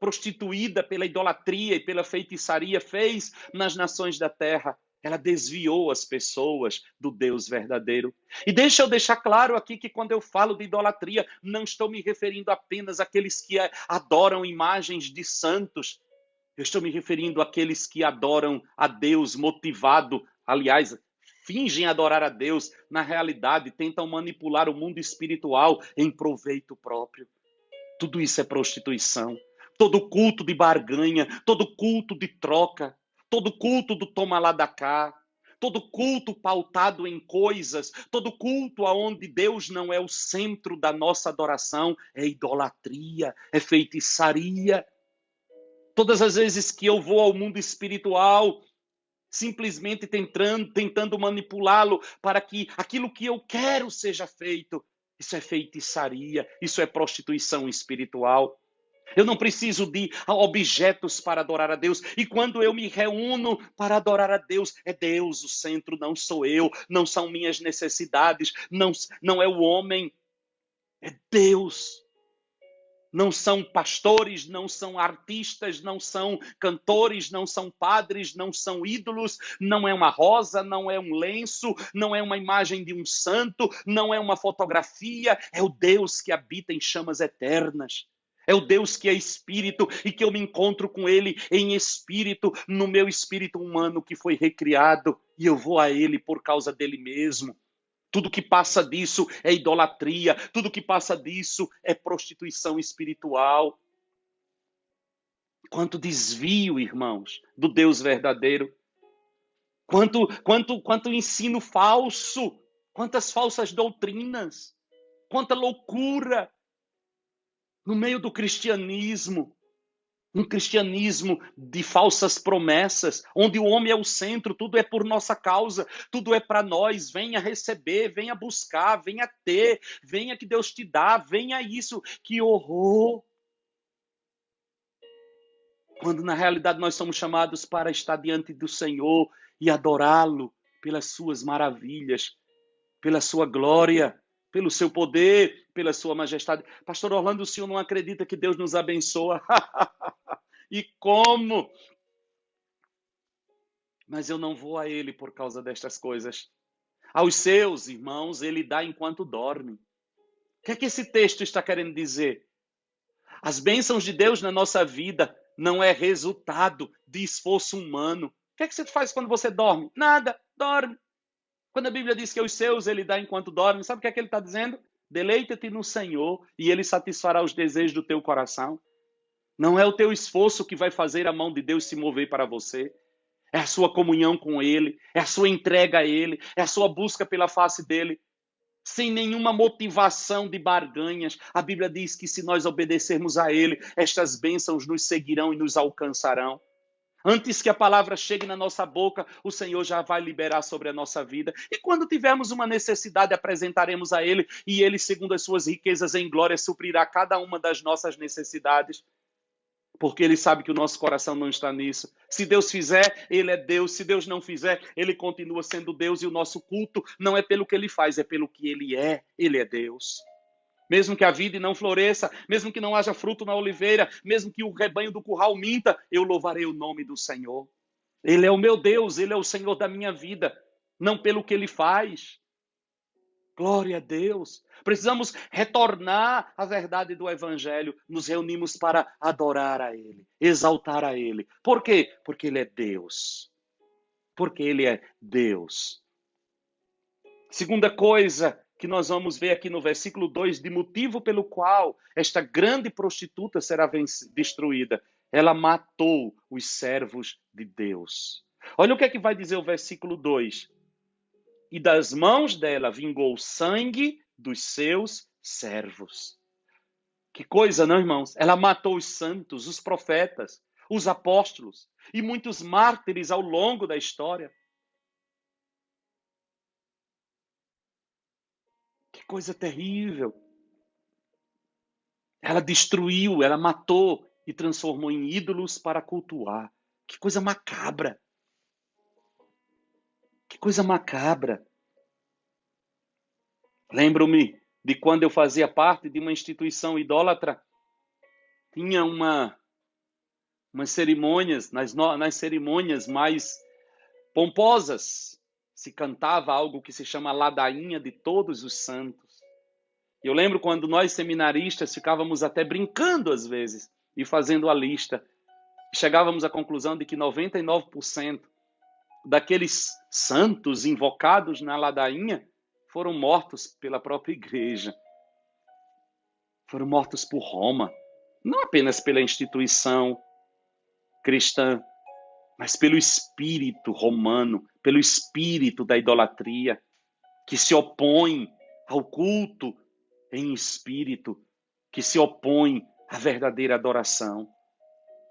prostituída pela idolatria e pela feitiçaria fez nas nações da terra? Ela desviou as pessoas do Deus verdadeiro. E deixa eu deixar claro aqui que quando eu falo de idolatria, não estou me referindo apenas àqueles que adoram imagens de santos. Eu estou me referindo àqueles que adoram a Deus motivado, aliás, fingem adorar a Deus, na realidade tentam manipular o mundo espiritual em proveito próprio. Tudo isso é prostituição. Todo culto de barganha, todo culto de troca, todo culto do toma lá da cá, todo culto pautado em coisas, todo culto onde Deus não é o centro da nossa adoração, é idolatria, é feitiçaria. Todas as vezes que eu vou ao mundo espiritual, simplesmente tentando manipulá-lo para que aquilo que eu quero seja feito, isso é feitiçaria, isso é prostituição espiritual. Eu não preciso de objetos para adorar a Deus. E quando eu me reúno para adorar a Deus, é Deus o centro, não sou eu, não são minhas necessidades, não é o homem, é Deus. Não são pastores, não são artistas, não são cantores, não são padres, não são ídolos, não é uma rosa, não é um lenço, não é uma imagem de um santo, não é uma fotografia, é o Deus que habita em chamas eternas. É o Deus que é espírito e que eu me encontro com ele em espírito, no meu espírito humano que foi recriado, e eu vou a ele por causa dele mesmo. Tudo que passa disso é idolatria, tudo que passa disso é prostituição espiritual. Quanto desvio, irmãos, do Deus verdadeiro. Quanto ensino falso, quantas falsas doutrinas, quanta loucura no meio do cristianismo. Um cristianismo de falsas promessas, onde o homem é o centro, tudo é por nossa causa, tudo é para nós. Venha receber, venha buscar, venha ter, venha que Deus te dá, venha isso. Que horror! Quando na realidade nós somos chamados para estar diante do Senhor e adorá-lo pelas suas maravilhas, pela sua glória, pelo seu poder, pela sua majestade. Pastor Orlando, o senhor não acredita que Deus nos abençoa? E como? Mas eu não vou a ele por causa destas coisas. Aos seus irmãos, ele dá enquanto dorme. O que é que esse texto está querendo dizer? As bênçãos de Deus na nossa vida não é resultado de esforço humano. O que é que você faz quando você dorme? Nada, dorme. Quando a Bíblia diz que aos seus ele dá enquanto dorme, sabe o que é que ele está dizendo? Deleita-te no Senhor e ele satisfará os desejos do teu coração. Não é o teu esforço que vai fazer a mão de Deus se mover para você. É a sua comunhão com Ele, é a sua entrega a Ele, é a sua busca pela face dEle, sem nenhuma motivação de barganhas. A Bíblia diz que se nós obedecermos a Ele, estas bênçãos nos seguirão e nos alcançarão. Antes que a palavra chegue na nossa boca, o Senhor já vai liberar sobre a nossa vida. E quando tivermos uma necessidade, apresentaremos a Ele, e Ele, segundo as suas riquezas em glória, suprirá cada uma das nossas necessidades. Porque ele sabe que o nosso coração não está nisso. Se Deus fizer, ele é Deus. Se Deus não fizer, ele continua sendo Deus. E o nosso culto não é pelo que ele faz, é pelo que ele é. Ele é Deus. Mesmo que a vida não floresça, mesmo que não haja fruto na oliveira, mesmo que o rebanho do curral minta, eu louvarei o nome do Senhor. Ele é o meu Deus, ele é o Senhor da minha vida. Não pelo que ele faz. Glória a Deus. Precisamos retornar à verdade do Evangelho. Nos reunimos para adorar a Ele, exaltar a Ele. Por quê? Porque Ele é Deus. Porque Ele é Deus. Segunda coisa que nós vamos ver aqui no versículo 2, de motivo pelo qual esta grande prostituta será destruída. Ela matou os servos de Deus. Olha o que é que vai dizer o versículo 2. E das mãos dela vingou o sangue dos seus servos. Que coisa, não, irmãos? Ela matou os santos, os profetas, os apóstolos e muitos mártires ao longo da história. Que coisa terrível. Ela destruiu, ela matou e transformou em ídolos para cultuar. Que coisa macabra. Que coisa macabra. Lembro-me de quando eu fazia parte de uma instituição idólatra. Tinha umas cerimônias, nas cerimônias mais pomposas, se cantava algo que se chama ladainha de todos os santos. Eu lembro quando nós seminaristas ficávamos até brincando às vezes e fazendo a lista. Chegávamos à conclusão de que 99% daqueles santos invocados na ladainha foram mortos pela própria igreja. Foram mortos por Roma. Não apenas pela instituição cristã, mas pelo espírito romano, pelo espírito da idolatria, que se opõe ao culto em espírito, que se opõe à verdadeira adoração.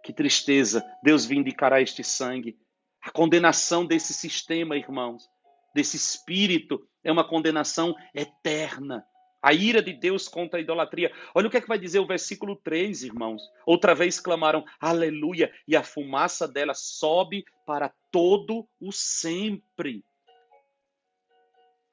Que tristeza, Deus vindicará este sangue. A condenação desse sistema, irmãos, desse espírito, é uma condenação eterna. A ira de Deus contra a idolatria. Olha o que é que vai dizer o versículo 3, irmãos. Outra vez clamaram, aleluia, e a fumaça dela sobe para todo o sempre.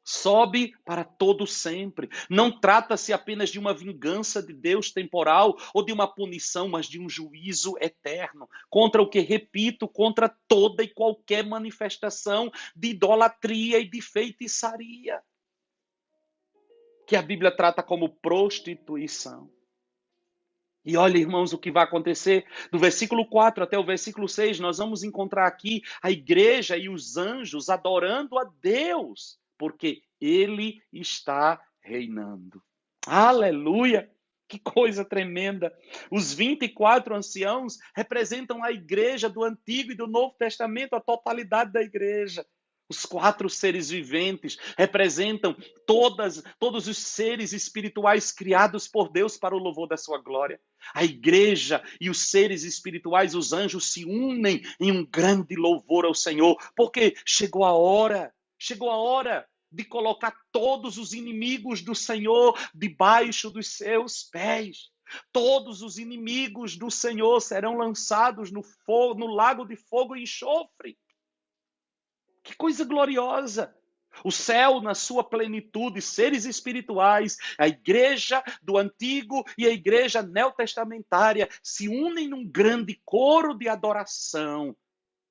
Sobe para todo sempre. Não trata-se apenas de uma vingança de Deus temporal ou de uma punição, mas de um juízo eterno. Contra o que, repito, contra toda e qualquer manifestação de idolatria e de feitiçaria, que a Bíblia trata como prostituição. E olha, irmãos, o que vai acontecer. Do versículo 4 até o versículo 6, nós vamos encontrar aqui a igreja e os anjos adorando a Deus, porque Ele está reinando. Aleluia! Que coisa tremenda! Os 24 anciãos representam a igreja do Antigo e do Novo Testamento, a totalidade da igreja. Os 4 seres viventes representam todos os seres espirituais criados por Deus para o louvor da sua glória. A igreja e os seres espirituais, os anjos, se unem em um grande louvor ao Senhor, porque chegou a hora de colocar todos os inimigos do Senhor debaixo dos seus pés. Todos os inimigos do Senhor serão lançados no fogo, no lago de fogo e enxofre. Que coisa gloriosa! O céu na sua plenitude, seres espirituais, a igreja do Antigo e a igreja neotestamentária se unem num grande coro de adoração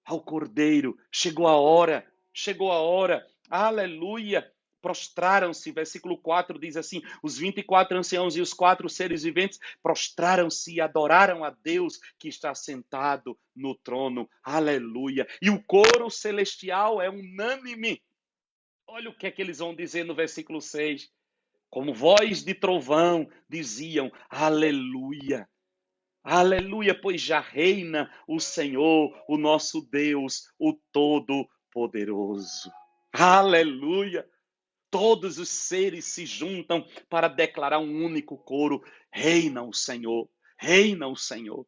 ao Cordeiro. Chegou a hora, aleluia. Prostraram-se, versículo 4 diz assim, os 24 anciãos e os 4 seres viventes prostraram-se e adoraram a Deus que está sentado no trono, aleluia. E o coro celestial é unânime. Olha o que é que eles vão dizer no versículo 6. Como voz de trovão diziam, aleluia. Aleluia, pois já reina o Senhor, o nosso Deus, o Todo-Poderoso. Aleluia. Todos os seres se juntam para declarar um único coro: reina o Senhor, reina o Senhor.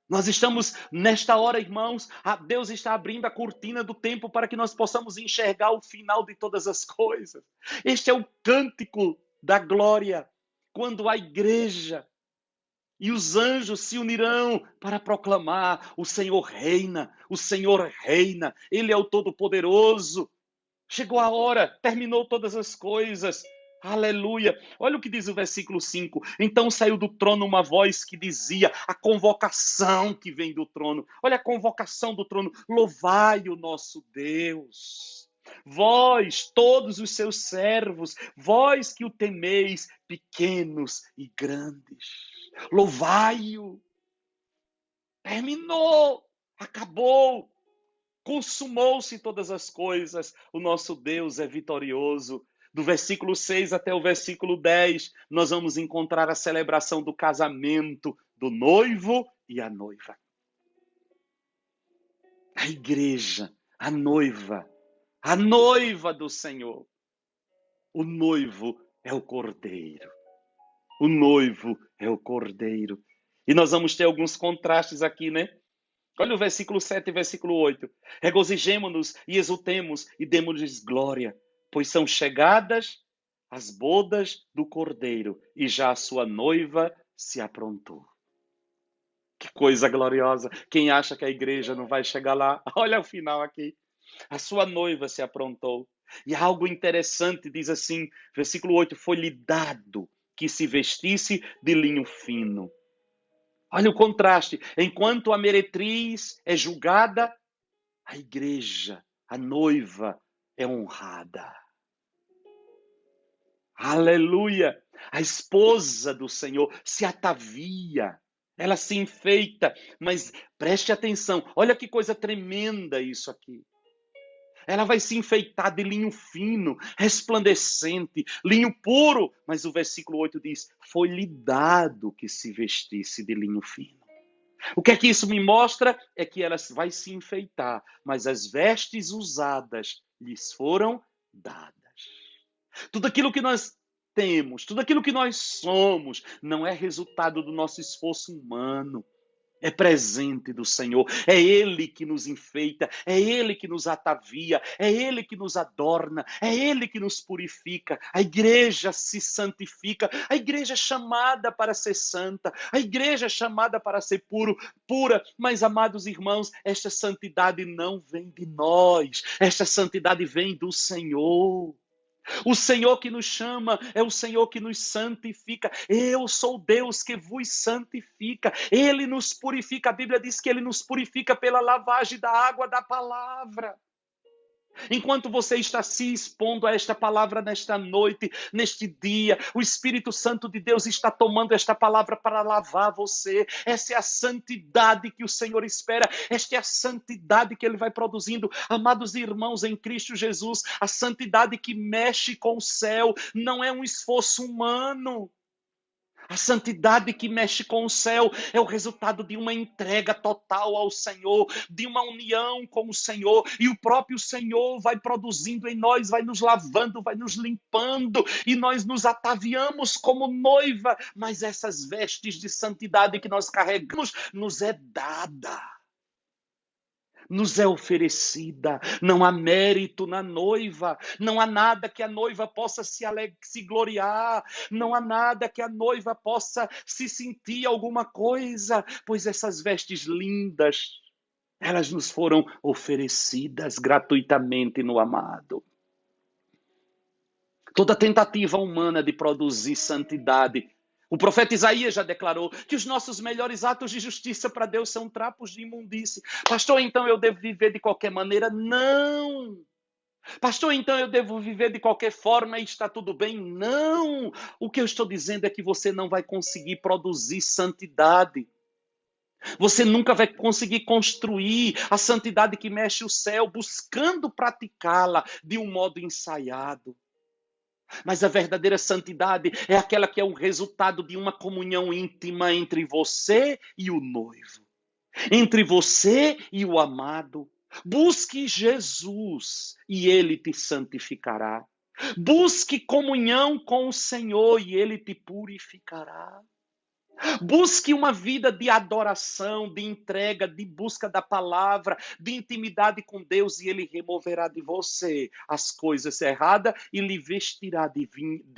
Nós estamos nesta hora, irmãos, Deus está abrindo a cortina do tempo para que nós possamos enxergar o final de todas as coisas. Este é o cântico da glória, quando a igreja e os anjos se unirão para proclamar: o Senhor reina, Ele é o Todo-Poderoso. Chegou a hora, terminou todas as coisas. Aleluia. Olha o que diz o versículo 5. Então saiu do trono uma voz que dizia, a convocação que vem do trono. Olha a convocação do trono. Louvai o nosso Deus. Vós, todos os seus servos, vós que o temeis, pequenos e grandes. Louvai-o. Terminou. Acabou. Consumou-se todas as coisas, o nosso Deus é vitorioso. Do versículo 6 até o versículo 10, nós vamos encontrar a celebração do casamento do noivo e a noiva. A igreja, a noiva do Senhor. O noivo é o Cordeiro. O noivo é o Cordeiro. E nós vamos ter alguns contrastes aqui, né? Olha o versículo 7 e versículo 8. Regozijemo-nos e exultemos e demos-lhes glória, pois são chegadas as bodas do Cordeiro e já a sua noiva se aprontou. Que coisa gloriosa. Quem acha que a igreja não vai chegar lá? Olha o final aqui. A sua noiva se aprontou. E algo interessante diz assim, versículo 8, foi-lhe dado que se vestisse de linho fino. Olha o contraste. Enquanto a meretriz é julgada, a igreja, a noiva, é honrada. Aleluia! A esposa do Senhor se atavia, ela se enfeita, mas preste atenção, olha que coisa tremenda isso aqui. Ela vai se enfeitar de linho fino, resplandecente, linho puro. Mas o versículo 8 diz, foi-lhe dado que se vestisse de linho fino. O que é que isso me mostra? É que ela vai se enfeitar, mas as vestes usadas lhes foram dadas. Tudo aquilo que nós temos, tudo aquilo que nós somos, não é resultado do nosso esforço humano. É presente do Senhor, é Ele que nos enfeita, é Ele que nos atavia, é Ele que nos adorna, é Ele que nos purifica. A igreja se santifica, a igreja é chamada para ser santa, a igreja é chamada para ser pura, mas, amados irmãos, esta santidade não vem de nós, esta santidade vem do Senhor. O Senhor que nos chama é o Senhor que nos santifica. Eu sou Deus que vos santifica. Ele nos purifica. A Bíblia diz que Ele nos purifica pela lavagem da água da palavra. Enquanto você está se expondo a esta palavra nesta noite, neste dia, o Espírito Santo de Deus está tomando esta palavra para lavar você. Essa é a santidade que o Senhor espera. Esta é a santidade que Ele vai produzindo. Amados irmãos em Cristo Jesus, a santidade que mexe com o céu não é um esforço humano. A santidade que mexe com o céu é o resultado de uma entrega total ao Senhor, de uma união com o Senhor. E o próprio Senhor vai produzindo em nós, vai nos lavando, vai nos limpando. E nós nos ataviamos como noiva. Mas essas vestes de santidade que nós carregamos nos é dada. Nos é oferecida, não há mérito na noiva, não há nada que a noiva possa se gloriar, não há nada que a noiva possa se sentir alguma coisa, pois essas vestes lindas, elas nos foram oferecidas gratuitamente no amado. Toda tentativa humana de produzir santidade, o profeta Isaías já declarou que os nossos melhores atos de justiça para Deus são trapos de imundície. Pastor, então eu devo viver de qualquer maneira? Não. Pastor, então eu devo viver de qualquer forma e está tudo bem? Não. O que eu estou dizendo é que você não vai conseguir produzir santidade. Você nunca vai conseguir construir a santidade que mexe o céu, buscando praticá-la de um modo ensaiado. Mas a verdadeira santidade é aquela que é o resultado de uma comunhão íntima entre você e o noivo, entre você e o amado. Busque Jesus e ele te santificará. Busque comunhão com o Senhor e ele te purificará. Busque uma vida de adoração, de entrega, de busca da palavra, de intimidade com Deus, e Ele removerá de você as coisas erradas e lhe vestirá de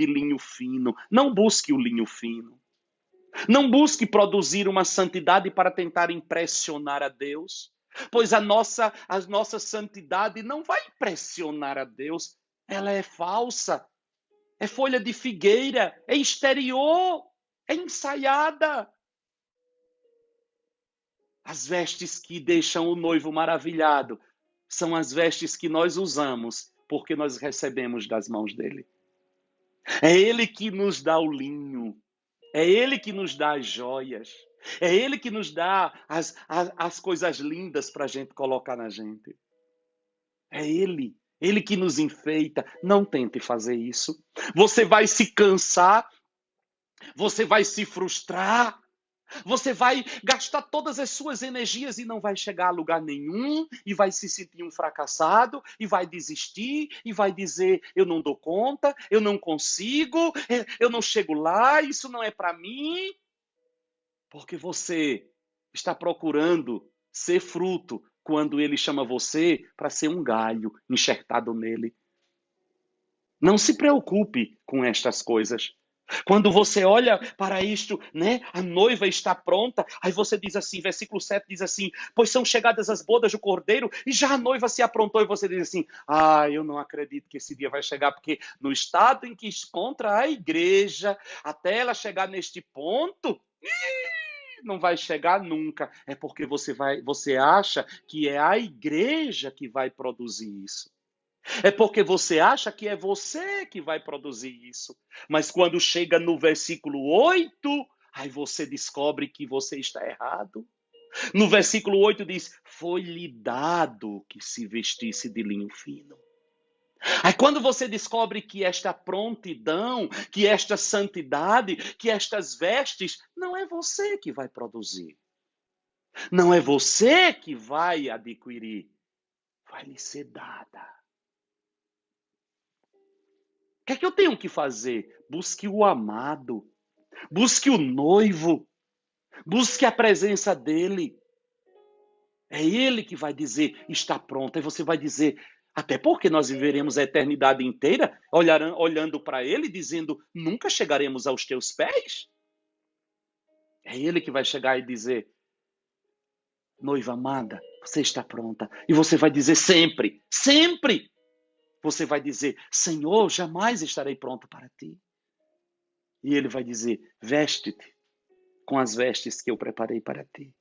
linho fino. Não busque o linho fino. Não busque produzir uma santidade para tentar impressionar a Deus, pois a nossa santidade não vai impressionar a Deus. Ela é falsa, é folha de figueira, é exterior. É ensaiada. As vestes que deixam o noivo maravilhado são as vestes que nós usamos porque nós recebemos das mãos dele. É ele que nos dá o linho. É ele que nos dá as joias. É ele que nos dá as coisas lindas para a gente colocar na gente. É ele. Ele que nos enfeita. Não tente fazer isso. Você vai se cansar. Você vai se frustrar. Você vai gastar todas as suas energias e não vai chegar a lugar nenhum, e vai se sentir um fracassado, e vai desistir, e vai dizer, eu não dou conta, eu não consigo, eu não chego lá, isso não é para mim. Porque você está procurando ser fruto quando ele chama você para ser um galho enxertado nele. Não se preocupe com estas coisas. Quando você olha para isto, né, a noiva está pronta, aí você diz assim, versículo 7 diz assim, pois são chegadas as bodas do cordeiro, e já a noiva se aprontou, e você diz assim, eu não acredito que esse dia vai chegar, porque no estado em que encontra a igreja, até ela chegar neste ponto, não vai chegar nunca. É porque você acha que é a igreja que vai produzir isso. É porque você acha que é você que vai produzir isso. Mas quando chega no versículo 8, aí você descobre que você está errado. No versículo 8 diz, foi-lhe dado que se vestisse de linho fino. Aí quando você descobre que esta prontidão, que esta santidade, que estas vestes, não é você que vai produzir. Não é você que vai adquirir. Vai lhe ser dada. O que é que eu tenho que fazer? Busque o amado. Busque o noivo. Busque a presença dele. É ele que vai dizer, está pronto. Aí você vai dizer, até porque nós viveremos a eternidade inteira olhando para ele, dizendo, nunca chegaremos aos teus pés. É ele que vai chegar e dizer, noiva amada, você está pronta. E você vai dizer sempre, sempre. Você vai dizer, Senhor, jamais estarei pronto para ti. E ele vai dizer, veste-te com as vestes que eu preparei para ti.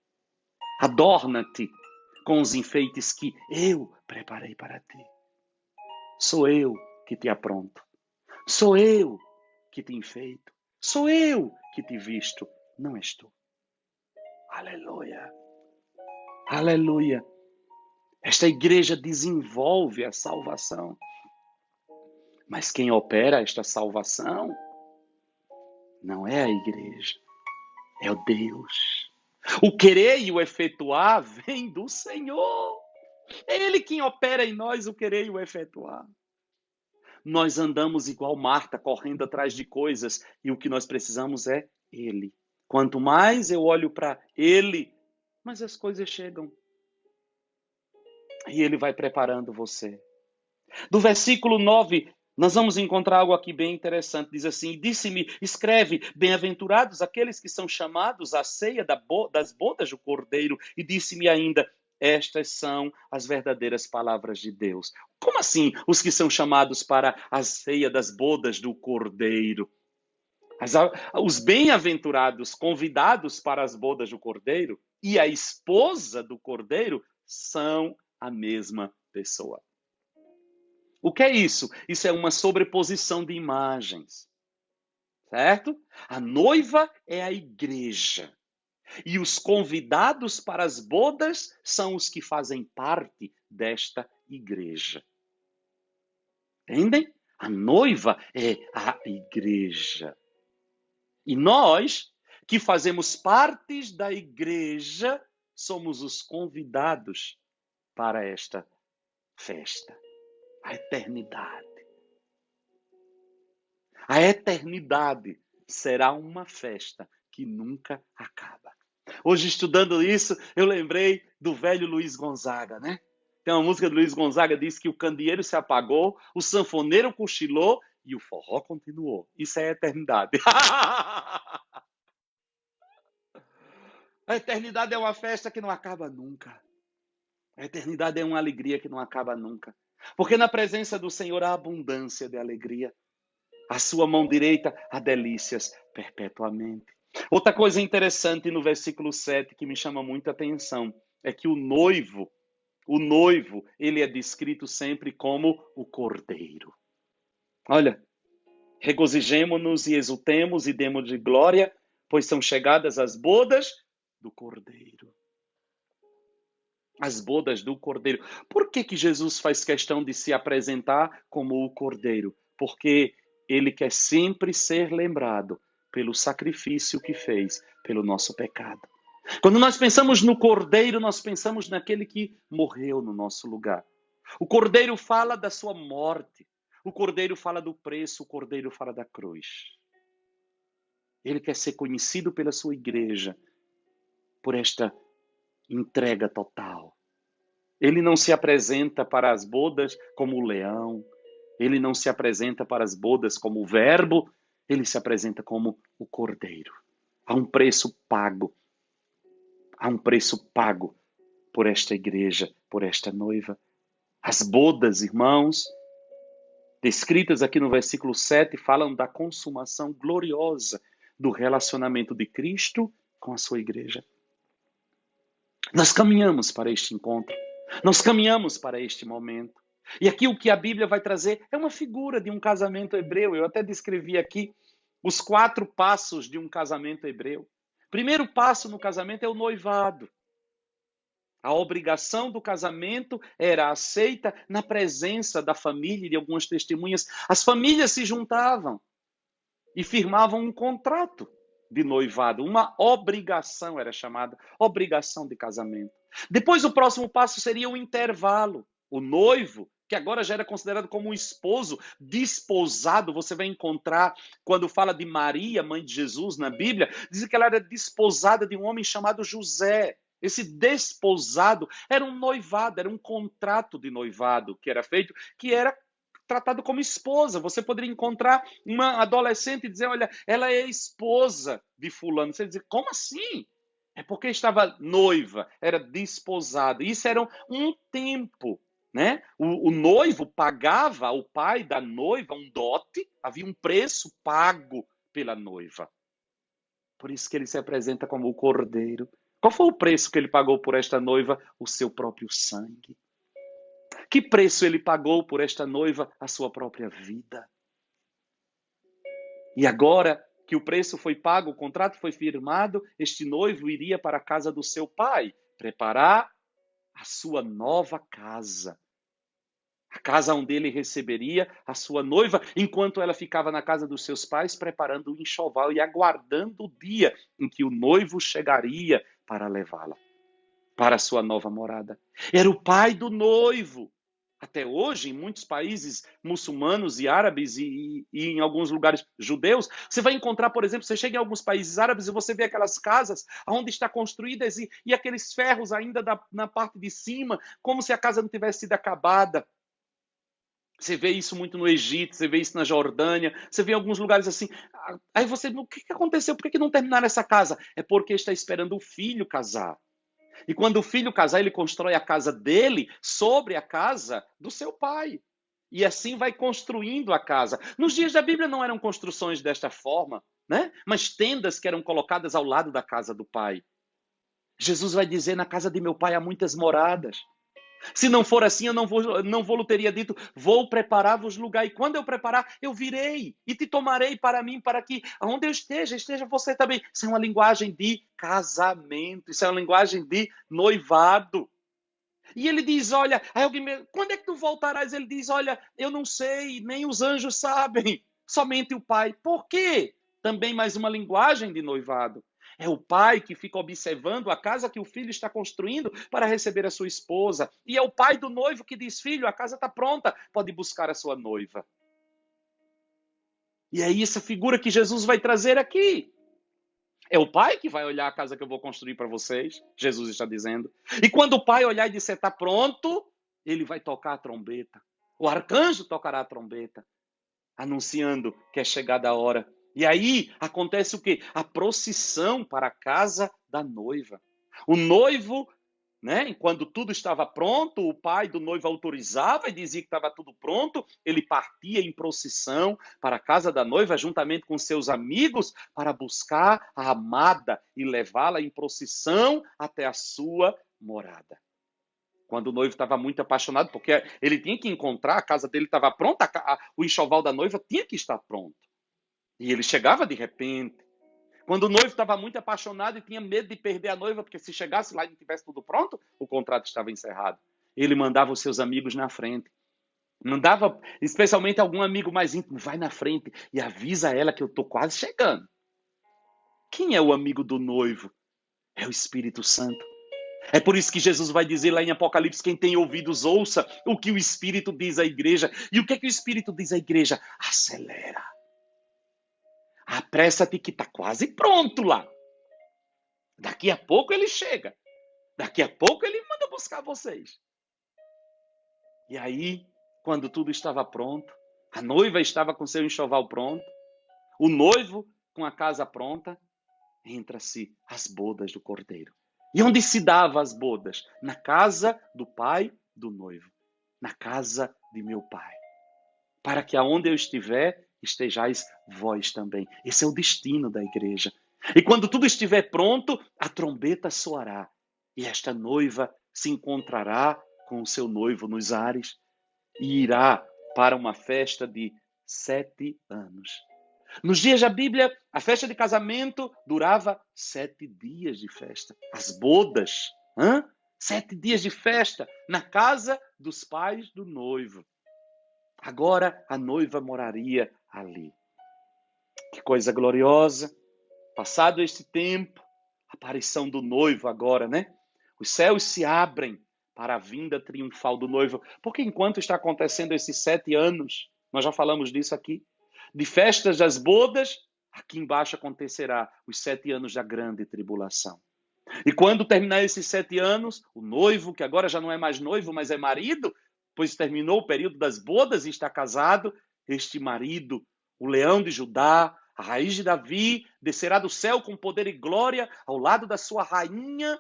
Adorna-te com os enfeites que eu preparei para ti. Sou eu que te apronto. Sou eu que te enfeito. Sou eu que te visto. Não és tu. Aleluia. Aleluia. Esta igreja desenvolve a salvação. Mas quem opera esta salvação não é a igreja, é o Deus. O querer e o efetuar vem do Senhor. É Ele quem opera em nós o querer e o efetuar. Nós andamos igual Marta, correndo atrás de coisas, e o que nós precisamos é Ele. Quanto mais eu olho para Ele, mais as coisas chegam. E Ele vai preparando você. Do versículo 9, nós vamos encontrar algo aqui bem interessante. Diz assim: disse-me, escreve, bem-aventurados aqueles que são chamados à ceia das bodas do Cordeiro. E disse-me ainda, estas são as verdadeiras palavras de Deus. Como assim os que são chamados para a ceia das bodas do Cordeiro? Os bem-aventurados convidados para as bodas do Cordeiro e a esposa do Cordeiro são a mesma pessoa. O que é isso? Isso é uma sobreposição de imagens, certo? A noiva é a igreja e os convidados para as bodas são os que fazem parte desta igreja. Entendem? A noiva é a igreja. E nós, que fazemos parte da igreja, somos os convidados para esta festa. A eternidade. A eternidade será uma festa que nunca acaba. Hoje, estudando isso, eu lembrei do velho Luiz Gonzaga, né? Tem uma música do Luiz Gonzaga que diz que o candeeiro se apagou, o sanfoneiro cochilou e o forró continuou. Isso é a eternidade. A eternidade é uma festa que não acaba nunca. A eternidade é uma alegria que não acaba nunca. Porque na presença do Senhor há abundância de alegria. A sua mão direita há delícias perpetuamente. Outra coisa interessante no versículo 7 que me chama muita atenção é que o noivo, ele é descrito sempre como o cordeiro. Olha, regozijemo-nos e exultemos e demos de glória, pois são chegadas as bodas do cordeiro. As bodas do cordeiro. Por que Jesus faz questão de se apresentar como o cordeiro? Porque ele quer sempre ser lembrado pelo sacrifício que fez pelo nosso pecado. Quando nós pensamos no cordeiro, nós pensamos naquele que morreu no nosso lugar. O cordeiro fala da sua morte. O cordeiro fala do preço. O cordeiro fala da cruz. Ele quer ser conhecido pela sua igreja por esta entrega total. Ele não se apresenta para as bodas como o leão. Ele não se apresenta para as bodas como o verbo. Ele se apresenta como o cordeiro. Há um preço pago. Há um preço pago por esta igreja, por esta noiva. As bodas, irmãos, descritas aqui no versículo 7, falam da consumação gloriosa do relacionamento de Cristo com a sua igreja. Nós caminhamos para este encontro. Nós caminhamos para este momento. E aqui o que a Bíblia vai trazer é uma figura de um casamento hebreu. Eu até descrevi aqui os 4 passos de um casamento hebreu. Primeiro passo no casamento é o noivado. A obrigação do casamento era aceita na presença da família e de algumas testemunhas. As famílias se juntavam e firmavam um contrato de noivado. Uma obrigação era chamada, obrigação de casamento. Depois o próximo passo seria o intervalo. O noivo, que agora já era considerado como um esposo, desposado, você vai encontrar, quando fala de Maria, mãe de Jesus, na Bíblia, diz que ela era desposada de um homem chamado José. Esse desposado era um noivado, era um contrato de noivado que era feito, que era tratado como esposa. Você poderia encontrar uma adolescente e dizer, olha, ela é esposa de fulano. Você dizer, como assim? É porque estava noiva, era desposada. Isso era um tempo, né? O noivo pagava ao pai da noiva um dote, havia um preço pago pela noiva. Por isso que ele se apresenta como o cordeiro. Qual foi o preço que ele pagou por esta noiva? O seu próprio sangue. Que preço ele pagou por esta noiva? A sua própria vida. E agora que o preço foi pago, o contrato foi firmado, este noivo iria para a casa do seu pai, preparar a sua nova casa. A casa onde ele receberia a sua noiva, enquanto ela ficava na casa dos seus pais, preparando o enxoval e aguardando o dia em que o noivo chegaria para levá-la para a sua nova morada. Era o pai do noivo. Até hoje, em muitos países muçulmanos e árabes e em alguns lugares judeus, você vai encontrar, por exemplo, você chega em alguns países árabes e você vê aquelas casas onde estão construídas e aqueles ferros ainda na parte de cima, como se a casa não tivesse sido acabada. Você vê isso muito no Egito, você vê isso na Jordânia, você vê em alguns lugares assim. Aí você, o que aconteceu? Por que não terminaram essa casa? É porque está esperando o filho casar. E quando o filho casar, ele constrói a casa dele sobre a casa do seu pai. E assim vai construindo a casa. Nos dias da Bíblia não eram construções desta forma, né? Mas tendas que eram colocadas ao lado da casa do pai. Jesus vai dizer: na casa de meu pai há muitas moradas. Se não for assim, eu não vou teria dito, vou preparar-vos lugar. E quando eu preparar, eu virei e te tomarei para mim, para que onde eu esteja você também. Isso é uma linguagem de casamento, isso é uma linguagem de noivado. E ele diz, olha, aí alguém quando é que tu voltarás? Ele diz, olha, eu não sei, nem os anjos sabem, somente o Pai. Por quê? Também mais uma linguagem de noivado. É o pai que fica observando a casa que o filho está construindo para receber a sua esposa. E é o pai do noivo que diz, filho, a casa está pronta, pode buscar a sua noiva. E é essa figura que Jesus vai trazer aqui. É o pai que vai olhar a casa que eu vou construir para vocês, Jesus está dizendo. E quando o pai olhar e disser, está pronto, ele vai tocar a trombeta. O arcanjo tocará a trombeta, anunciando que é chegada a hora. E aí acontece o quê? A procissão para a casa da noiva. O noivo, né, quando tudo estava pronto, o pai do noivo autorizava e dizia que estava tudo pronto, ele partia em procissão para a casa da noiva, juntamente com seus amigos, para buscar a amada e levá-la em procissão até a sua morada. Quando o noivo estava muito apaixonado, porque ele tinha que encontrar, a casa dele estava pronta, o enxoval da noiva tinha que estar pronto. E ele chegava de repente. Quando o noivo estava muito apaixonado e tinha medo de perder a noiva, porque se chegasse lá e não tivesse tudo pronto, o contrato estava encerrado. Ele mandava os seus amigos na frente. Mandava, especialmente algum amigo mais íntimo, vai na frente e avisa ela que eu estou quase chegando. Quem é o amigo do noivo? É o Espírito Santo. É por isso que Jesus vai dizer lá em Apocalipse, quem tem ouvidos ouça o que o Espírito diz à igreja. E o que é que o Espírito diz à igreja? Acelera. Apressa-te que está quase pronto lá. Daqui a pouco ele chega. Daqui a pouco ele manda buscar vocês. E aí, quando tudo estava pronto, a noiva estava com seu enxoval pronto, o noivo com a casa pronta, entra-se as bodas do cordeiro. E onde se dava as bodas? Na casa do pai do noivo. Na casa de meu pai. Para que aonde eu estiver, estejais vós também. Esse é o destino da igreja. E quando tudo estiver pronto, a trombeta soará. E esta noiva se encontrará com o seu noivo nos ares e irá para uma festa de 7 anos. Nos dias da Bíblia, a festa de casamento durava 7 dias de festa. As bodas, 7 dias de festa na casa dos pais do noivo. Agora a noiva moraria ali. Que coisa gloriosa. Passado este tempo, a aparição do noivo agora, né? Os céus se abrem para a vinda triunfal do noivo. Porque enquanto está acontecendo esses 7 anos, nós já falamos disso aqui, de festas das bodas, aqui embaixo acontecerá os 7 anos da grande tribulação. E quando terminar esses 7 anos, o noivo, que agora já não é mais noivo, mas é marido, pois terminou o período das bodas e está casado, este marido, o leão de Judá, a raiz de Davi, descerá do céu com poder e glória ao lado da sua rainha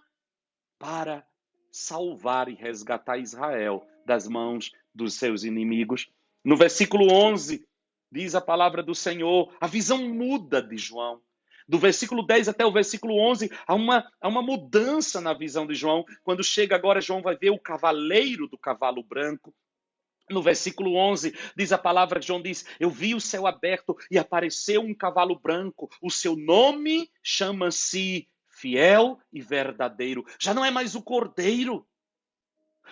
para salvar e resgatar Israel das mãos dos seus inimigos. No versículo 11, diz a palavra do Senhor, a visão muda de João. Do versículo 10 até o versículo 11, há uma mudança na visão de João. Quando chega agora, João vai ver o cavaleiro do cavalo branco. No versículo 11, diz a palavra, João diz, eu vi o céu aberto e apareceu um cavalo branco. O seu nome chama-se Fiel e Verdadeiro. Já não é mais o Cordeiro.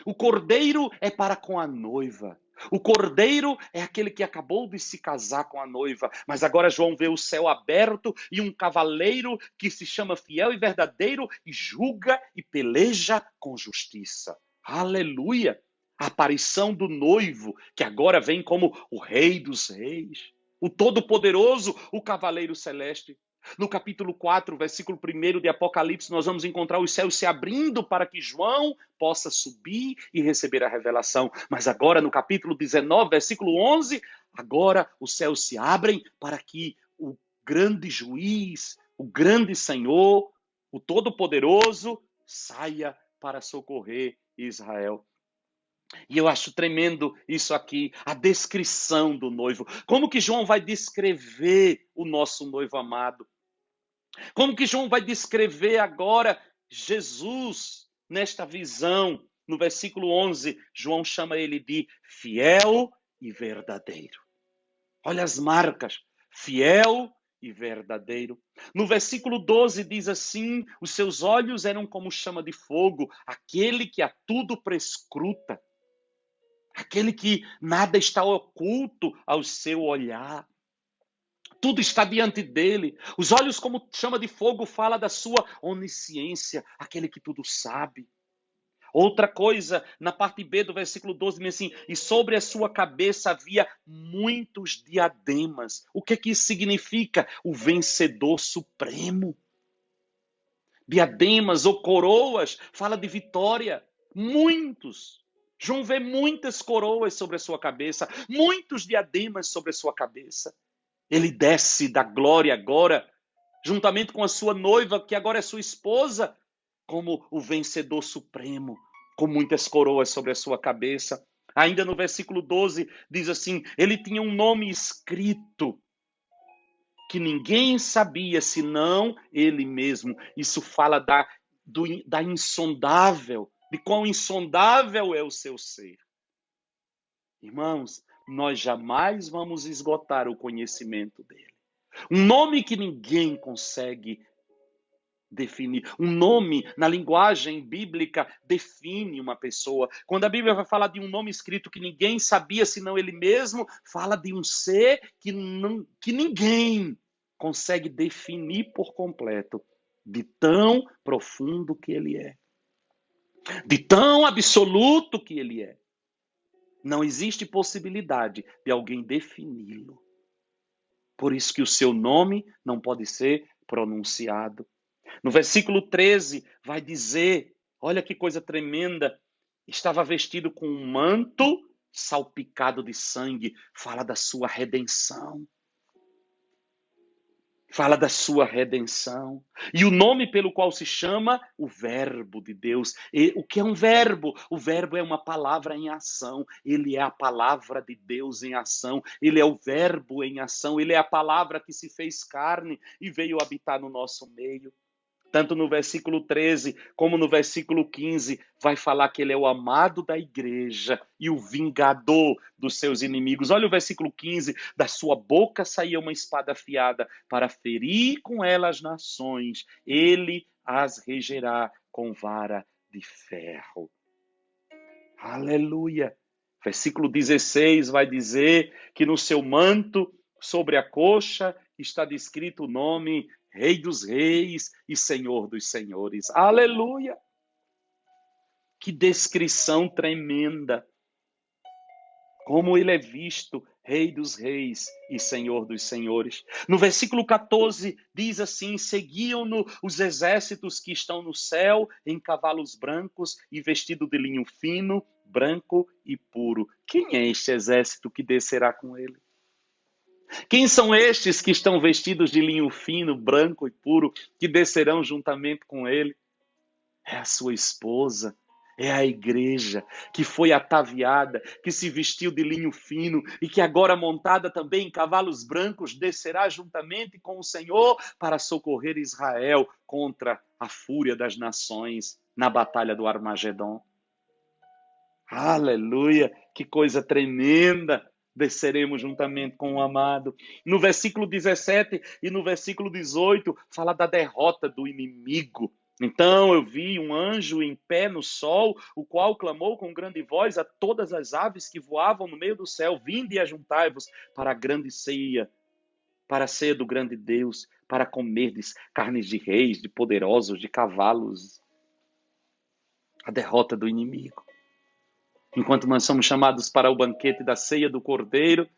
O cordeiro é para com a noiva. O cordeiro é aquele que acabou de se casar com a noiva. Mas agora João vê o céu aberto e um cavaleiro que se chama fiel e verdadeiro e julga e peleja com justiça. Aleluia! A aparição do noivo, que agora vem como o Rei dos Reis, o Todo-Poderoso, o Cavaleiro Celeste. No capítulo 4, versículo 1 de Apocalipse, nós vamos encontrar os céus se abrindo para que João possa subir e receber a revelação. Mas agora, no capítulo 19, versículo 11, agora os céus se abrem para que o grande juiz, o grande Senhor, o Todo-Poderoso, saia para socorrer Israel. E eu acho tremendo isso aqui, a descrição do noivo. Como que João vai descrever o nosso noivo amado? Como que João vai descrever agora Jesus nesta visão? No versículo 11, João chama ele de fiel e verdadeiro. Olha as marcas, fiel e verdadeiro. No versículo 12 diz assim: os seus olhos eram como chama de fogo, aquele que a tudo prescruta, aquele que nada está oculto ao seu olhar. Tudo está diante dele. Os olhos como chama de fogo fala da sua onisciência, aquele que tudo sabe. Outra coisa, na parte B do versículo 12, diz assim: e sobre a sua cabeça havia muitos diademas. O que isso significa? O vencedor supremo. Diademas ou coroas, fala de vitória. Muitos. João vê muitas coroas sobre a sua cabeça, muitos diademas sobre a sua cabeça. Ele desce da glória agora, juntamente com a sua noiva, que agora é sua esposa, como o vencedor supremo, com muitas coroas sobre a sua cabeça. Ainda no versículo 12, diz assim: ele tinha um nome escrito que ninguém sabia senão ele mesmo. Isso fala da insondável, de quão insondável é o seu ser. Irmãos, nós jamais vamos esgotar o conhecimento dele. Um nome que ninguém consegue definir. Um nome, na linguagem bíblica, define uma pessoa. Quando a Bíblia vai falar de um nome escrito que ninguém sabia senão ele mesmo, fala de um ser que ninguém consegue definir por completo, de tão profundo que ele é, de tão absoluto que ele é. Não existe possibilidade de alguém defini-lo. Por isso que o seu nome não pode ser pronunciado. No versículo 13 vai dizer, olha que coisa tremenda, estava vestido com um manto salpicado de sangue, fala da sua redenção. Fala da sua redenção. E o nome pelo qual se chama o Verbo de Deus. E o que é um verbo? O verbo é uma palavra em ação. Ele é a palavra de Deus em ação. Ele é o verbo em ação. Ele é a palavra que se fez carne e veio habitar no nosso meio. Tanto no versículo 13 como no versículo 15, vai falar que ele é o amado da igreja e o vingador dos seus inimigos. Olha o versículo 15, da sua boca saía uma espada afiada para ferir com ela as nações. Ele as regerá com vara de ferro. Aleluia! Versículo 16 vai dizer que no seu manto, sobre a coxa, está descrito o nome Rei dos Reis e Senhor dos Senhores. Aleluia! Que descrição tremenda! Como ele é visto, Rei dos Reis e Senhor dos Senhores. No versículo 14 diz assim: seguiam-no os exércitos que estão no céu em cavalos brancos e vestido de linho fino, branco e puro. Quem é este exército que descerá com ele? Quem são estes que estão vestidos de linho fino, branco e puro, que descerão juntamente com ele? É a sua esposa, é a igreja, que foi ataviada, que se vestiu de linho fino e que agora montada também em cavalos brancos, descerá juntamente com o Senhor para socorrer Israel contra a fúria das nações na batalha do Armagedon. Aleluia, que coisa tremenda! Desceremos juntamente com o amado. No versículo 17 e no versículo 18, fala da derrota do inimigo. Então eu vi um anjo em pé no sol, o qual clamou com grande voz a todas as aves que voavam no meio do céu: vinde e ajuntai-vos para a grande ceia, para a ceia do grande Deus, para comerdes carnes de reis, de poderosos, de cavalos, a derrota do inimigo. Enquanto nós somos chamados para o banquete da ceia do Cordeiro,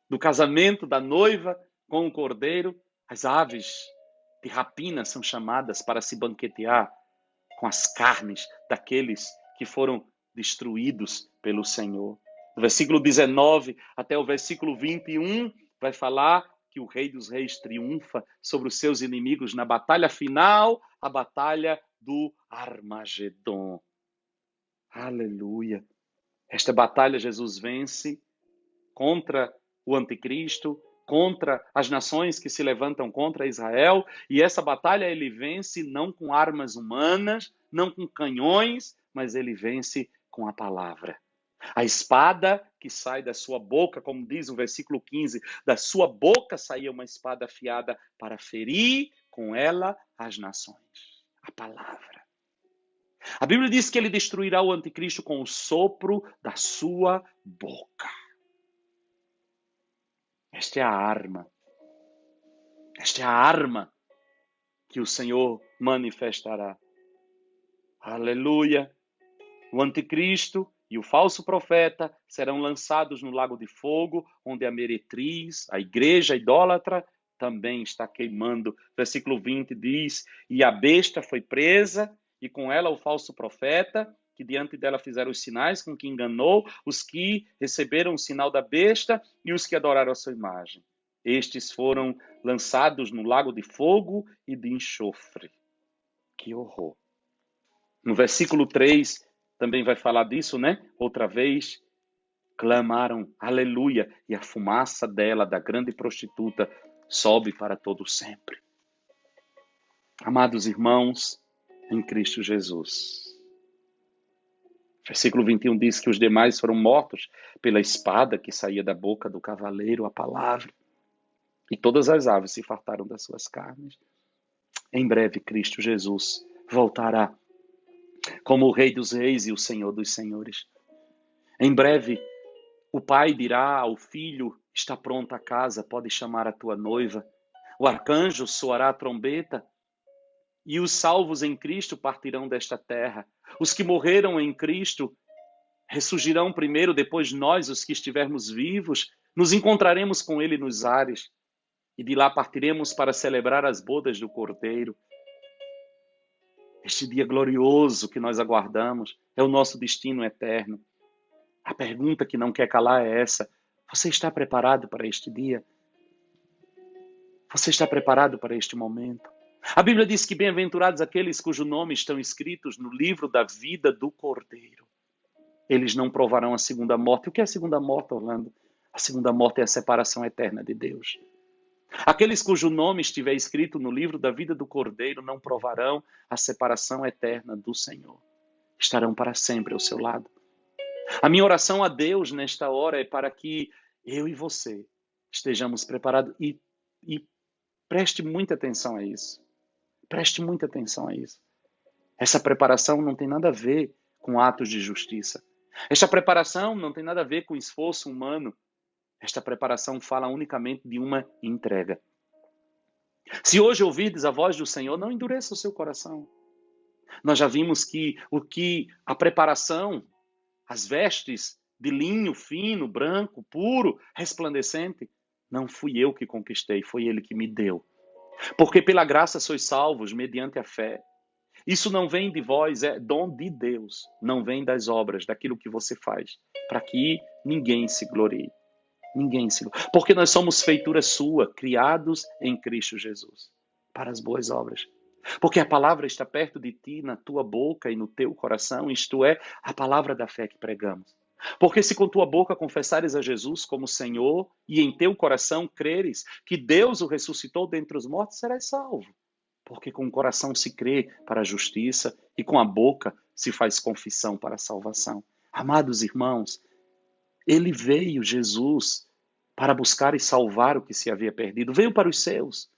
do casamento da noiva com o Cordeiro, as aves de rapina são chamadas para se banquetear com as carnes daqueles que foram destruídos pelo Senhor. Do versículo 19 até o versículo 21 vai falar que o Rei dos Reis triunfa sobre os seus inimigos na batalha final, a batalha do Armagedon. Aleluia! Esta batalha Jesus vence contra o anticristo, contra as nações que se levantam contra Israel, e essa batalha ele vence não com armas humanas, não com canhões, mas ele vence com a palavra. A espada que sai da sua boca, como diz o versículo 15, da sua boca saía uma espada afiada para ferir com ela as nações. A palavra. A Bíblia diz que ele destruirá o anticristo com o sopro da sua boca. Esta é a arma. Esta é a arma que o Senhor manifestará. Aleluia! O anticristo e o falso profeta serão lançados no lago de fogo, onde a meretriz, a igreja idólatra, também está queimando. Versículo 20 diz: e a besta foi presa, e com ela o falso profeta, que diante dela fizeram os sinais com que enganou os que receberam o sinal da besta e os que adoraram a sua imagem. Estes foram lançados no lago de fogo e de enxofre. Que horror! No versículo 3 também vai falar disso, né? Outra vez, clamaram, aleluia, e a fumaça dela, da grande prostituta, sobe para todo sempre. Amados irmãos, em Cristo Jesus. Versículo 21 diz que os demais foram mortos pela espada que saía da boca do cavaleiro, a palavra. E todas as aves se fartaram das suas carnes. Em breve, Cristo Jesus voltará como o Rei dos Reis e o Senhor dos Senhores. Em breve, o pai dirá ao filho: está pronta a casa, pode chamar a tua noiva. O arcanjo soará a trombeta e os salvos em Cristo partirão desta terra. Os que morreram em Cristo ressurgirão primeiro, depois nós, os que estivermos vivos, nos encontraremos com ele nos ares. E de lá partiremos para celebrar as bodas do Cordeiro. Este dia glorioso que nós aguardamos é o nosso destino eterno. A pergunta que não quer calar é essa: você está preparado para este dia? Você está preparado para este momento? A Bíblia diz que bem-aventurados aqueles cujos nomes estão escritos no livro da vida do Cordeiro. Eles não provarão a segunda morte. O que é a segunda morte, Orlando? A segunda morte é a separação eterna de Deus. Aqueles cujo nome estiver escrito no livro da vida do Cordeiro não provarão a separação eterna do Senhor. Estarão para sempre ao seu lado. A minha oração a Deus nesta hora é para que eu e você estejamos preparados e preste muita atenção a isso. Preste muita atenção a isso. Essa preparação não tem nada a ver com atos de justiça. Esta preparação não tem nada a ver com esforço humano. Esta preparação fala unicamente de uma entrega. Se hoje ouvirdes a voz do Senhor, não endureça o seu coração. Nós já vimos que a preparação, as vestes de linho fino, branco, puro, resplandecente, não fui eu que conquistei, foi Ele que me deu. Porque pela graça sois salvos mediante a fé. Isso não vem de vós, é dom de Deus. Não vem das obras, daquilo que você faz, para que ninguém se glorie. Ninguém se glorie. Porque nós somos feitura sua, criados em Cristo Jesus, para as boas obras. Porque a palavra está perto de ti, na tua boca e no teu coração, isto é, a palavra da fé que pregamos. Porque se com tua boca confessares a Jesus como Senhor e em teu coração creres que Deus o ressuscitou dentre os mortos, serás salvo. Porque com o coração se crê para a justiça e com a boca se faz confissão para a salvação. Amados irmãos, ele veio, Jesus, para buscar e salvar o que se havia perdido. Veio para os seus,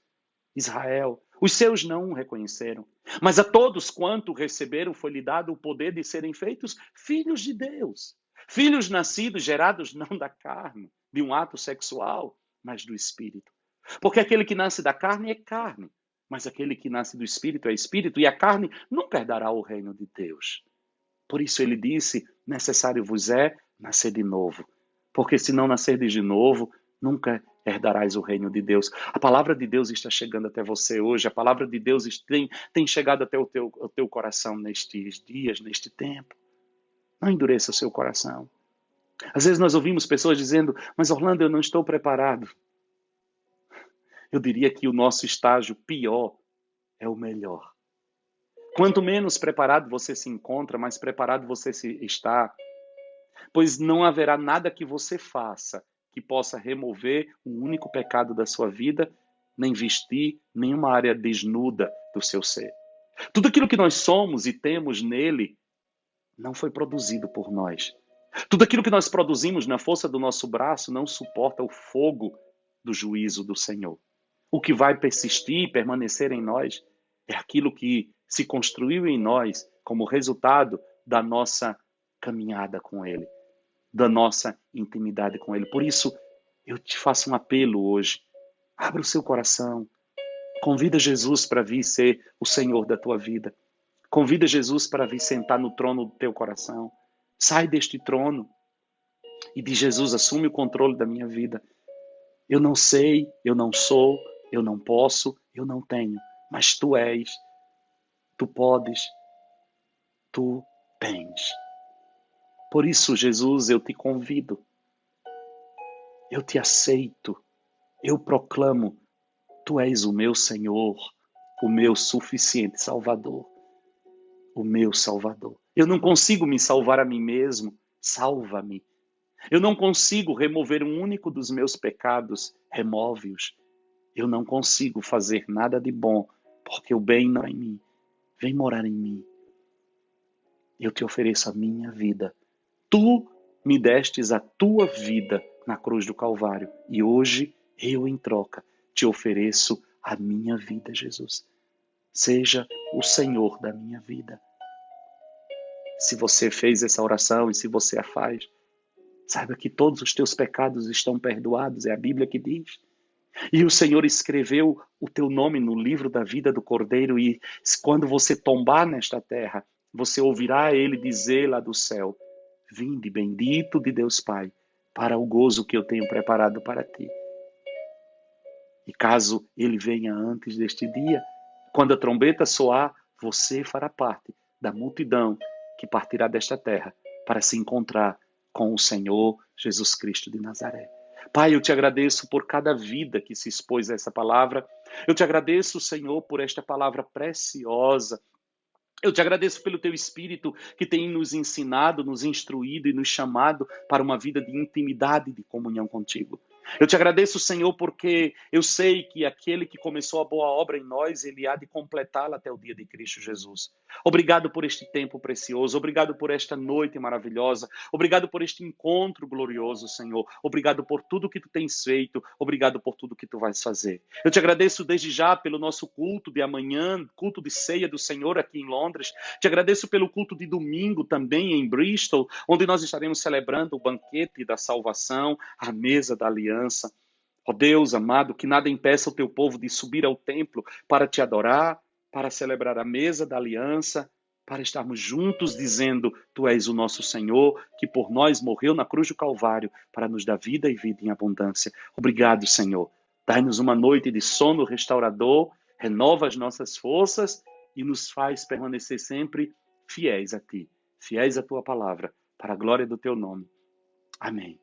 Israel, Os seus não o reconheceram. Mas a todos quanto receberam foi-lhe dado o poder de serem feitos filhos de Deus. Filhos nascidos, gerados não da carne, de um ato sexual, mas do Espírito. Porque aquele que nasce da carne é carne, mas aquele que nasce do Espírito é Espírito, e a carne nunca herdará o reino de Deus. Por isso ele disse, necessário vos é nascer de novo. Porque se não nascerdes de novo, nunca herdarás o reino de Deus. A palavra de Deus está chegando até você hoje. A palavra de Deus tem chegado até o teu coração nestes dias, neste tempo. Não endureça o seu coração. Às vezes nós ouvimos pessoas dizendo, mas Orlando, eu não estou preparado. Eu diria que o nosso estágio pior é o melhor. Quanto menos preparado você se encontra, mais preparado você está. Pois não haverá nada que você faça que possa remover um único pecado da sua vida, nem vestir nenhuma área desnuda do seu ser. Tudo aquilo que nós somos e temos nele não foi produzido por nós. Tudo aquilo que nós produzimos na força do nosso braço não suporta o fogo do juízo do Senhor. O que vai persistir e permanecer em nós é aquilo que se construiu em nós como resultado da nossa caminhada com Ele, da nossa intimidade com Ele. Por isso, eu te faço um apelo hoje. Abra o seu coração. Convida Jesus para vir ser o Senhor da tua vida. Convida Jesus para vir sentar no trono do teu coração. Sai deste trono e diz, Jesus, assume o controle da minha vida. Eu não sei, eu não sou, eu não posso, eu não tenho. Mas tu és, tu podes, tu tens. Por isso, Jesus, eu te convido. Eu te aceito. Eu proclamo, tu és o meu Senhor, o meu suficiente Salvador. O meu Salvador. Eu não consigo me salvar a mim mesmo. Salva-me. Eu não consigo remover um único dos meus pecados. Remove-os. Eu não consigo fazer nada de bom, porque o bem não é em mim. Vem morar em mim. Eu te ofereço a minha vida. Tu me destes a tua vida na cruz do Calvário. E hoje, eu em troca, te ofereço a minha vida, Jesus. Seja o Senhor da minha vida. Se você fez essa oração e se você a faz, saiba que todos os teus pecados estão perdoados, é a Bíblia que diz. E o Senhor escreveu o teu nome no livro da vida do Cordeiro e quando você tombar nesta terra, você ouvirá Ele dizer lá do céu, vinde bendito de Deus Pai, para o gozo que eu tenho preparado para ti. E caso Ele venha antes deste dia, quando a trombeta soar, você fará parte da multidão que partirá desta terra para se encontrar com o Senhor Jesus Cristo de Nazaré. Pai, eu te agradeço por cada vida que se expôs a essa palavra. Eu te agradeço, Senhor, por esta palavra preciosa. Eu te agradeço pelo teu Espírito que tem nos ensinado, nos instruído e nos chamado para uma vida de intimidade e de comunhão contigo. Eu te agradeço, Senhor, porque eu sei que aquele que começou a boa obra em nós, ele há de completá-la até o dia de Cristo Jesus. Obrigado por este tempo precioso, obrigado por esta noite maravilhosa, obrigado por este encontro glorioso, Senhor. Obrigado por tudo que tu tens feito, obrigado por tudo que tu vais fazer. Eu te agradeço desde já pelo nosso culto de amanhã, culto de ceia do Senhor aqui em Londres. Te agradeço pelo culto de domingo também em Bristol, onde nós estaremos celebrando o banquete da salvação, a mesa da aliança. Ó Deus amado, que nada impeça o teu povo de subir ao templo para te adorar, para celebrar a mesa da aliança, para estarmos juntos dizendo, tu és o nosso Senhor, que por nós morreu na cruz do Calvário, para nos dar vida e vida em abundância. Obrigado, Senhor. Dai-nos uma noite de sono restaurador, renova as nossas forças e nos faz permanecer sempre fiéis a ti, fiéis à tua palavra, para a glória do teu nome. Amém.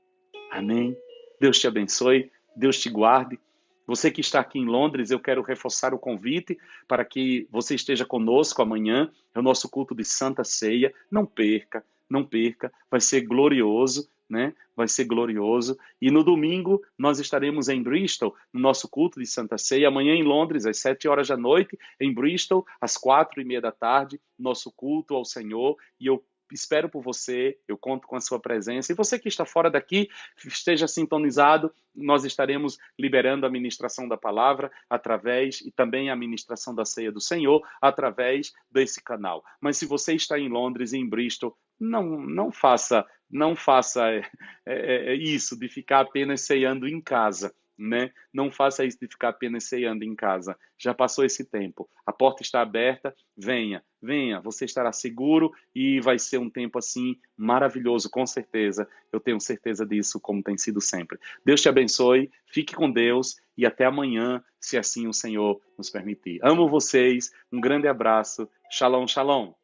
Amém. Deus te abençoe, Deus te guarde. Você que está aqui em Londres, eu quero reforçar o convite para que você esteja conosco amanhã. É o nosso culto de Santa Ceia. Não perca, não perca. Vai ser glorioso, né? Vai ser glorioso. E no domingo nós estaremos em Bristol, no nosso culto de Santa Ceia. Amanhã em Londres, às 7 horas da noite. Em Bristol, às 4:30 da tarde, nosso culto ao Senhor. E eu espero por você, eu conto com a sua presença. E você que está fora daqui, esteja sintonizado, nós estaremos liberando a ministração da palavra através e também a ministração da ceia do Senhor através desse canal. Mas se você está em Londres, em Bristol, não faça isso de ficar apenas ceando em casa, né? Não faça isso de ficar apenas ceando em casa. Já passou esse tempo. A porta está aberta. Venha, venha. Você estará seguro e vai ser um tempo assim maravilhoso, com certeza. Eu tenho certeza disso, como tem sido sempre. Deus te abençoe. Fique com Deus e até amanhã, se assim o Senhor nos permitir. Amo vocês. Um grande abraço. Shalom, shalom.